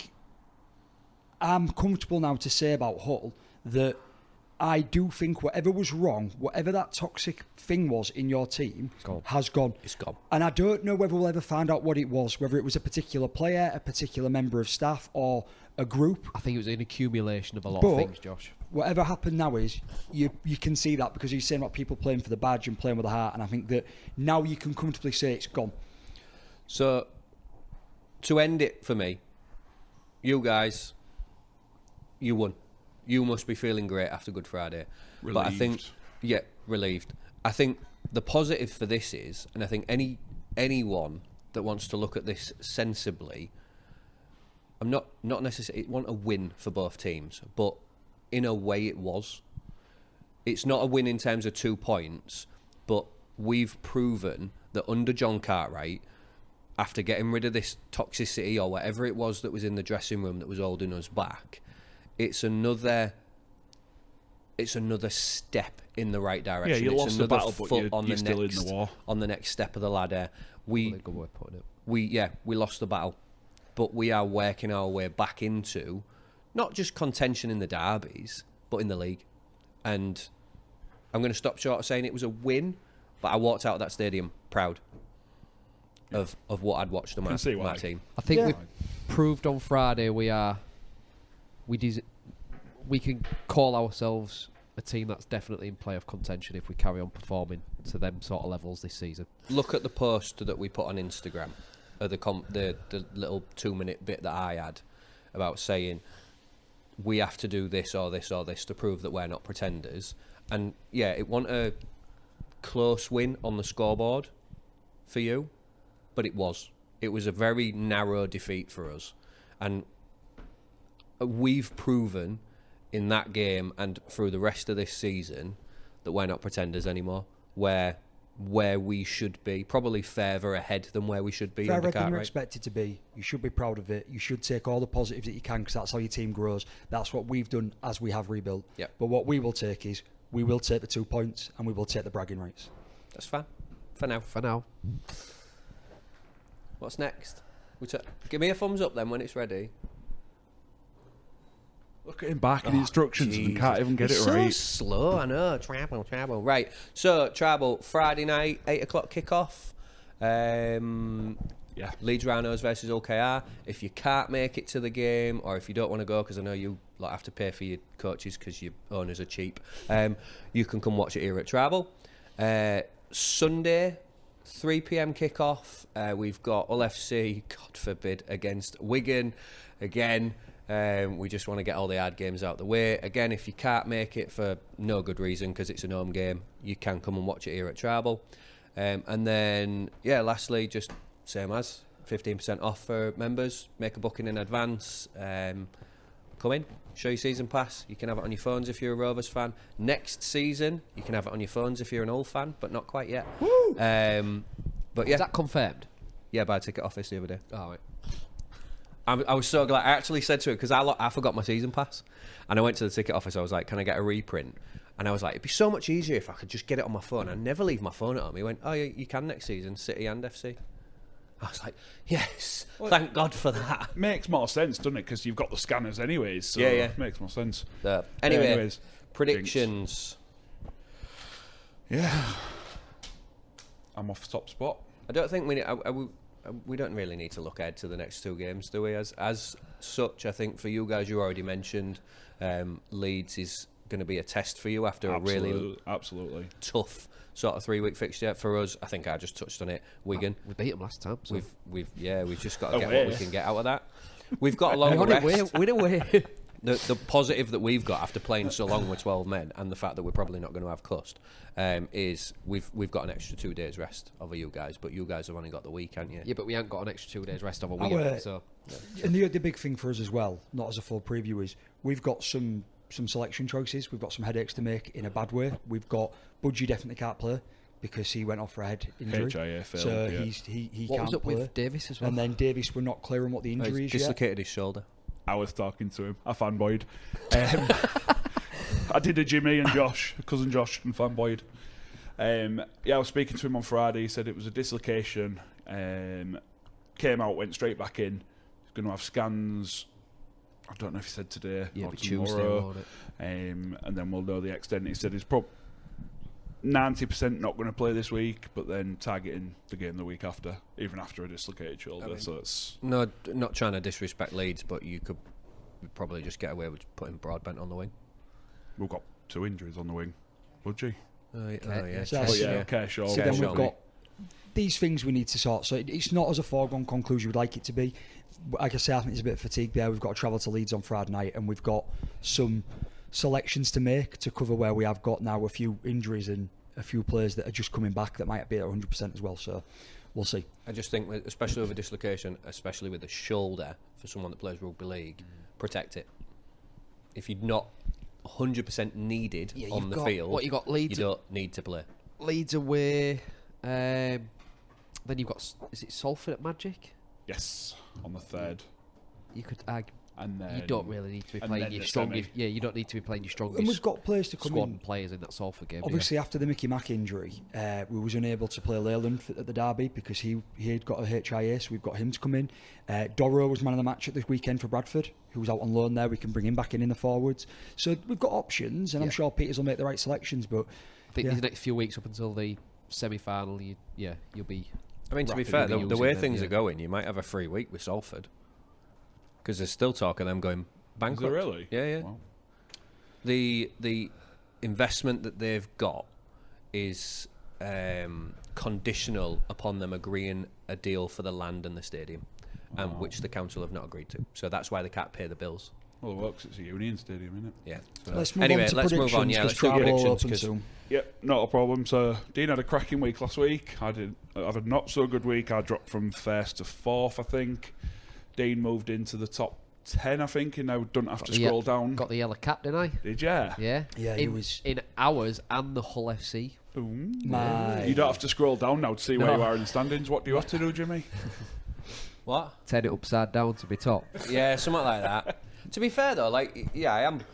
D: I'm comfortable now to say about Hull that I do think whatever was wrong, whatever that toxic thing was in your team, has gone.
A: It's gone.
D: And I don't know whether we'll ever find out what it was, whether it was a particular player, a particular member of staff, or a group.
C: I think it was an accumulation of a lot of things, Josh.
D: Whatever happened now is, you can see that because he's saying about people playing for the badge and playing with the heart, and I think that now you can comfortably say it's gone.
A: So, to end it for me, you guys, you won. You must be feeling great after Good Friday.
B: Relieved.
A: But I think, relieved. I think the positive for this is, and I think anyone that wants to look at this sensibly, I'm not necessarily want a win for both teams, but in a way it was. It's not a win in terms of 2 points, but we've proven that under John Cartwright, after getting rid of this toxicity or whatever it was that was in the dressing room that was holding us back, it's another step in the right direction.
B: Yeah, you
A: it's
B: lost the
A: another
B: battle,
A: foot
B: but you're still in the war.
A: On the next step of the ladder.
C: Good way of putting it.
A: We lost the battle, but we are working our way back into not just contention in the derbies, but in the league. And I'm going to stop short of saying it was a win, but I walked out of that stadium proud of what I'd watched on my team.
C: I think we proved on Friday we can call ourselves a team that's definitely in playoff contention if we carry on performing to them sort of levels this season.
A: Look at the post that we put on Instagram, the little 2-minute bit that I had about saying we have to do this or this or this to prove that we're not pretenders. And yeah, it wasn't a close win on the scoreboard for you, but it was. It was a very narrow defeat for us. And we've proven in that game and through the rest of this season that we're not pretenders anymore. We're where we should be, probably further ahead than where we should be.
D: Further than you're expected to be. You should be proud of it. You should take all the positives that you can because that's how your team grows. That's what we've done as we have rebuilt.
A: Yep.
D: But what we will take is we will take the 2 points and we will take the bragging rights.
A: That's fine. For now.
C: For now.
A: What's next? Give me a thumbs up then when it's ready.
B: Look at him barking instructions and can't even get it
A: so
B: right.
A: Slow, I know. Travel. Right. So, Travel, Friday night, 8 o'clock kickoff. Leeds Rhinos versus OKR. If you can't make it to the game, or if you don't want to go, because I know you have to pay for your coaches because your owners are cheap, you can come watch it here at Travel. Sunday, 3 p.m. kickoff. We've got Hull FC, God forbid, against Wigan again. We just want to get all the hard games out of the way. Again, if you can't make it for no good reason because it's a home game, you can come and watch it here at Tribal. And then, lastly, just same as 15% off for members. Make a booking in advance. Come in, show your season pass. You can have it on your phones if you're a Rovers fan. Next season, you can have it on your phones if you're an Hull fan, but not quite yet.
C: Woo!
A: But
C: Is that confirmed?
A: Yeah, by ticket office the other day.
C: Oh, right.
A: I was so glad. I actually said to it because I forgot my season pass, and I went to the ticket office. I was like, "Can I get a reprint?" And I was like, "It'd be so much easier if I could just get it on my phone." I never leave my phone at home. He went, "Oh, yeah, you can next season, City and FC." I was like, "Yes, thank God for that."
B: Makes more sense, doesn't it? Because you've got the scanners anyways. So
A: Yeah.
B: it makes more sense.
A: Anyways, predictions.
B: Yeah. I'm off the top spot.
A: I don't think we don't really need to look ahead to the next two games, do we? As such, I think for you guys, you already mentioned Leeds is going to be a test for you after a really tough sort of 3-week fixture. For us, I think I just touched on it. Wigan,
C: We beat them last time. So.
A: we've just got to get what we can get out of that. We've got a long rest.
C: Win away.
A: The positive that we've got after playing so long with 12 men, and the fact that we're probably not going to have Cust, is we've got an extra 2 days rest over you guys, but you guys have only got the week, haven't you?
C: Yeah, but we haven't got an extra 2 days rest over Wigan. So.
D: And the big thing for us as well, not as a full preview, is we've got some selection choices. We've got some headaches to make in a bad way. We've got Budgie definitely can't play because he went off for a head injury. So he
C: what
D: can't
C: was up
D: play.
C: with Davis as well?
D: And then Davis, we're not clear on what the injury is yet.
A: Dislocated his shoulder.
B: I was talking to him. I fanboyed. I did a Jimmy and Josh, cousin Josh, and fanboyed. I was speaking to him on Friday. He said it was a dislocation. Came out, went straight back in. He's going to have scans. I don't know if he said today or tomorrow. And then we'll know the extent. He said he's probably 90% not going to play this week, but then targeting the game the week after, even after a dislocated shoulder. So it's
A: not trying to disrespect Leeds, but you'd probably just get away with putting Broadbent on the wing.
B: We've got 2 injuries on the wing. Would you?
A: Yeah.
D: So then we've got these things we need to sort. So it's not as a foregone conclusion we'd like it to be. Like I say, I think there's a bit of fatigue there. We've got to travel to Leeds on Friday night, and we've got some selections to make to cover where we have got now a few injuries and a few players that are just coming back that might be at 100% as well. So we'll see.
A: I just think, especially with a dislocation, especially with the shoulder, for someone that plays rugby league, protect it. If you're not 100% needed on the field,
C: you got Leeds.
A: You don't need to play.
C: Leeds away. Then you've got, is it Salford at Magic?
B: Yes, on the 3rd.
C: You could argue.
B: And then,
C: you don't really need to be playing your strongest. Yeah, you don't need to be playing your strongest.
D: And we've got players to come
C: squad
D: in.
C: And players in that Salford game.
D: Obviously, after the Mickey Mack injury, we was unable to play Leyland at the derby because he had got a HIA, so we've got him to come in. Dorro was man of the match at this weekend for Bradford, who was out on loan there. We can bring him back in the forwards. So we've got options, and I'm sure Peters will make the right selections. But
C: I think these next few weeks up until the semi-final, you'll be.
A: I mean, to be fair, the way things are going, you might have a free week with Salford because there's still talk of them going bankrupt.
B: Is there really?
A: Yeah.
B: Wow.
A: The investment that they've got is conditional upon them agreeing a deal for the land and the stadium, and which the council have not agreed to. So that's why they can't pay the bills.
B: Well, it works. It's a Union Stadium, isn't it?
A: Yeah.
D: So let's move on. Yeah,
A: let's do predictions.
B: Yep, not a problem. So Dean had a cracking week last week. I've had a not so good week. I dropped from 1st to 4th, I think. Dean moved into the top 10, I think, and now don't have to scroll down.
C: Got the yellow cap, didn't I?
B: Did ya?
C: Yeah.
D: Yeah, he was
C: in ours and the Hull FC.
B: Boom.
D: My.
B: You don't have to scroll down now to see where you are in the standings. What do you have to do, Jimmy?
A: What?
C: Turn it upside down to be top.
A: Yeah, something like that. To be fair though, I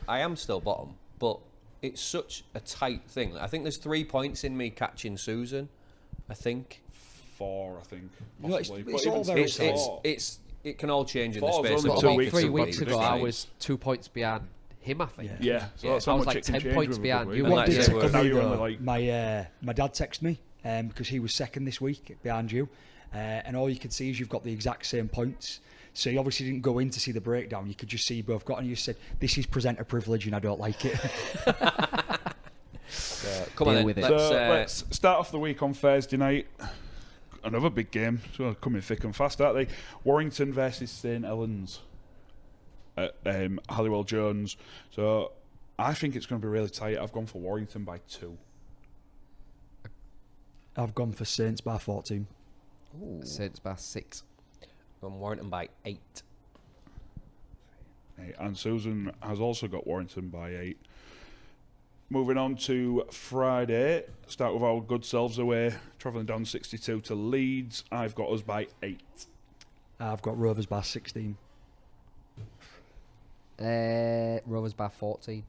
A: am still bottom, but it's such a tight thing. I think there's 3 points in me catching Susan. I think
B: 4, I think.
D: Possibly. It's all very
A: it can all change in the
B: 4's
A: space
B: only
A: of
B: 2
A: a week.
B: weeks.
C: 3 weeks
B: It's
C: ago, I
B: fine.
C: was 2 points behind him, I think.
B: Yeah, so that's
C: I
B: how
C: was
B: much
C: like
B: it can
C: 10
B: change
C: points
B: with a
C: behind
B: good
C: you.
B: week.
D: What did
A: Yeah,
D: tickle
B: now
D: me
B: you're
D: though,
B: only like
D: my dad texted me because he was second this week behind you, and all you could see is you've got the exact same points. So you obviously didn't go in to see the breakdown. You could just see you both got, and you said, "This is presenter privilege, and I don't like it."
A: Come on
C: Deal
A: then.
C: with it.
B: Let's start off the week on Thursday night. Another big game. So coming thick and fast, aren't they? Warrington versus St Helens at Halliwell Jones. So I think it's going to be really tight. I've gone for Warrington by 2.
D: I've gone for Saints by 14.
C: Saints by 6.
A: From Warrington by 8.
B: And Susan has also got Warrington by 8. Moving on to Friday, start with our good selves away, travelling down 62 to Leeds. I've got us by 8.
D: I've got Rovers by 16.
C: Rovers by 14.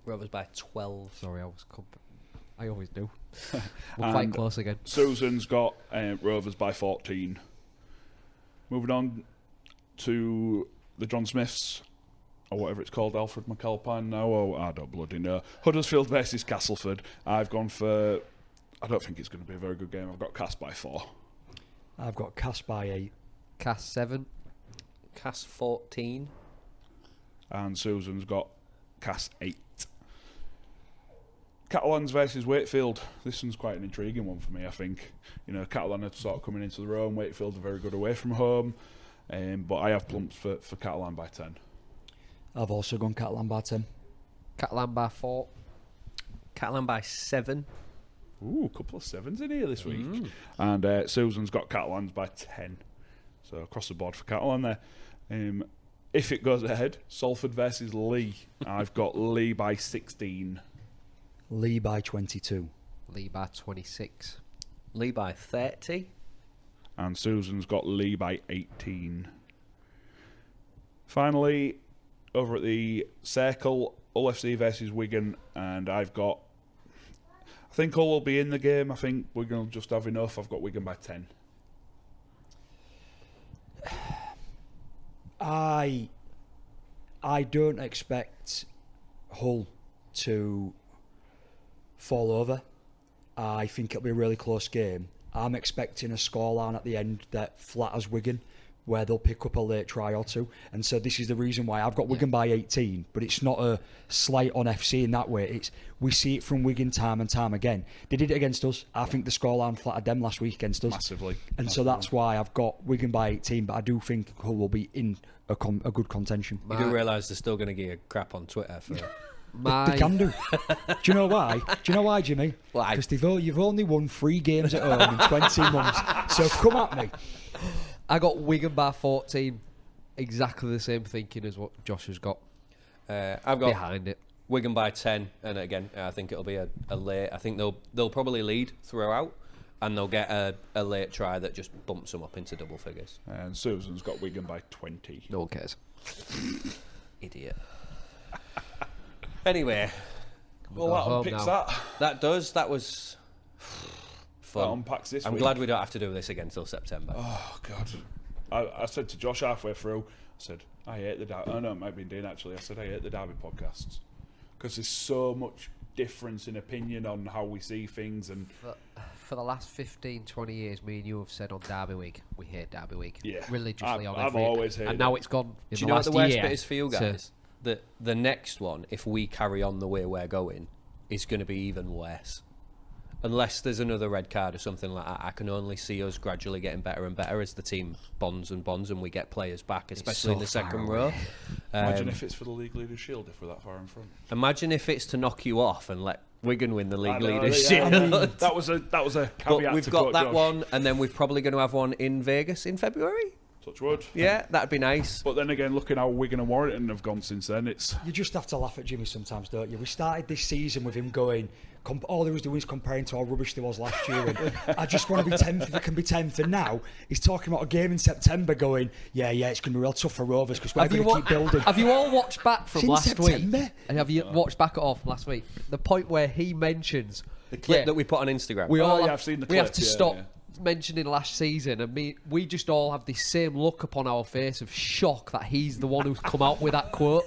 A: Rovers by 12.
C: Sorry, I always do. We're quite close again.
B: Susan's got Rovers by 14. Moving on to the John Smiths, or whatever it's called, Alfred McAlpine now, or I don't bloody know. Huddersfield versus Castleford. I've gone for, I don't think it's going to be a very good game. I've got Cast by 4.
D: I've got Cast by 8.
C: Cast 7.
A: Cast 14.
B: And Susan's got Cast 8. Catalans versus Wakefield. This one's quite an intriguing one for me, I think. You know, Catalan are sort of coming into their own. Wakefield are very good away from home. But I have plumped for Catalan by 10.
D: I've also gone Catalan by 10.
C: Catalan by 4.
A: Catalan by 7.
B: Ooh, a couple of 7s in here this week. And Susan's got Catalans by 10. So across the board for Catalan there. If it goes ahead, Salford versus Lee. I've got Lee by 16.
D: Lee by 22.
C: Lee by 26.
A: Lee by 30.
B: And Susan's got Lee by 18. Finally, over at the Circle, Hull FC versus Wigan, and I think Hull will be in the game. I think Wigan will just have enough. I've got Wigan by 10.
D: I don't expect Hull to fall over. I think it'll be a really close game. I'm expecting a scoreline at the end that flatters Wigan, where they'll pick up a late try or two. And so this is the reason why I've got Wigan by 18, but it's not a slight on FC in that way. We see it from Wigan time and time again. They did it against us. I think the scoreline flattered them last week against us.
B: Massively.
D: So that's why I've got Wigan by 18, but I do think Hull will be in a good contention.
A: You do realise they're still going to give you crap on Twitter for...
D: They can do. Do you know why? Do you know why, Jimmy?
A: Why?
D: Because you've only won 3 games at home in 20 months. So come at me.
C: I got Wigan by 14. Exactly the same thinking as what Josh has got.
A: I've got
C: behind it.
A: Wigan by 10, and again, I think it'll be a late. I think they'll probably lead throughout, and they'll get a late try that just bumps them up into double figures.
B: And Susan's got Wigan by 20.
C: No one cares.
A: Idiot. Anyway,
B: Well, that unpicks that.
A: That was fun.
B: That unpacks this
A: I'm
B: week.
A: glad we don't have to do this again till September.
B: Oh, God. I said to Josh halfway through, I said, I hate the Derby. Oh, no, it might be Dean, actually. I said, I hate the Derby podcasts. Because there's so much difference in opinion on how we see things. And
C: For the last 15, 20 years, me and you have said on Derby Week, we hate Derby Week.
B: Yeah.
C: Religiously on
B: I've
C: every...
B: always hated
C: And now
B: it.
C: it's gone in
A: Do you
C: the
A: know what
C: last
A: the worst
C: year
A: bit is for you
C: to-
A: guys? The next one, if we carry on the way we're going, is going to be even worse. Unless there's another red card or something like that, I can only see us gradually getting better and better as the team bonds and we get players back, especially in the second row.
B: imagine if it's for the League Leaders' Shield if we're that far in front.
A: Imagine if it's to knock you off and let Wigan win the
B: I
A: League
B: know,
A: Leaders'
B: yeah,
A: Shield.
B: I mean, that was a caveat.
A: But we've
B: to
A: got
B: quote
A: that
B: Josh.
A: one, and then we're probably going to have one in Vegas in February.
B: Touch wood.
A: Yeah, that'd be nice.
B: But then again, looking how Wigan and Warrington have gone since then, it's...
D: You just have to laugh at Jimmy sometimes, don't you? We started this season with him going, all he was doing is comparing to how rubbish there was last year. And I just want to be 10th if I can be 10th. And now he's talking about a game in September going, yeah, it's going to be real tough for Rovers because we're going to keep building.
C: Have you all watched back from
D: Since
C: last
D: September?
C: week? And have you watched back at all from last week? The point where he mentions...
A: The clip that we put on Instagram.
C: We all
B: yeah,
C: have,
B: I've seen the
C: we have
B: clip,
C: to
B: yeah,
C: stop
B: yeah.
C: mentioning last season, and we just all have this same look upon our face of shock that he's the one who's come out with that quote.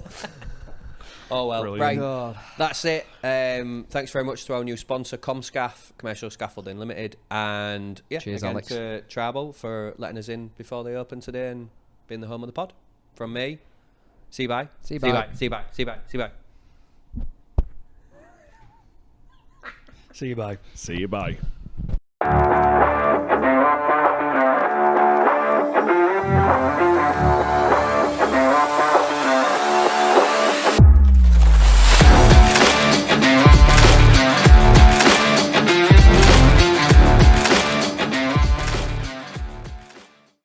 A: Oh well,
B: Brilliant.
A: right.
C: God.
A: That's it. Thanks very much to our new sponsor, Comscaff, Commercial Scaffolding Limited, and
C: Cheers,
A: again
C: Alex.
A: to Tribal for letting us in before they open today and being the home of the pod. From me, see you bye.
C: See you bye.
A: See you bye. See you bye. See you bye. See you bye.
D: See you, bye.
B: See you, bye.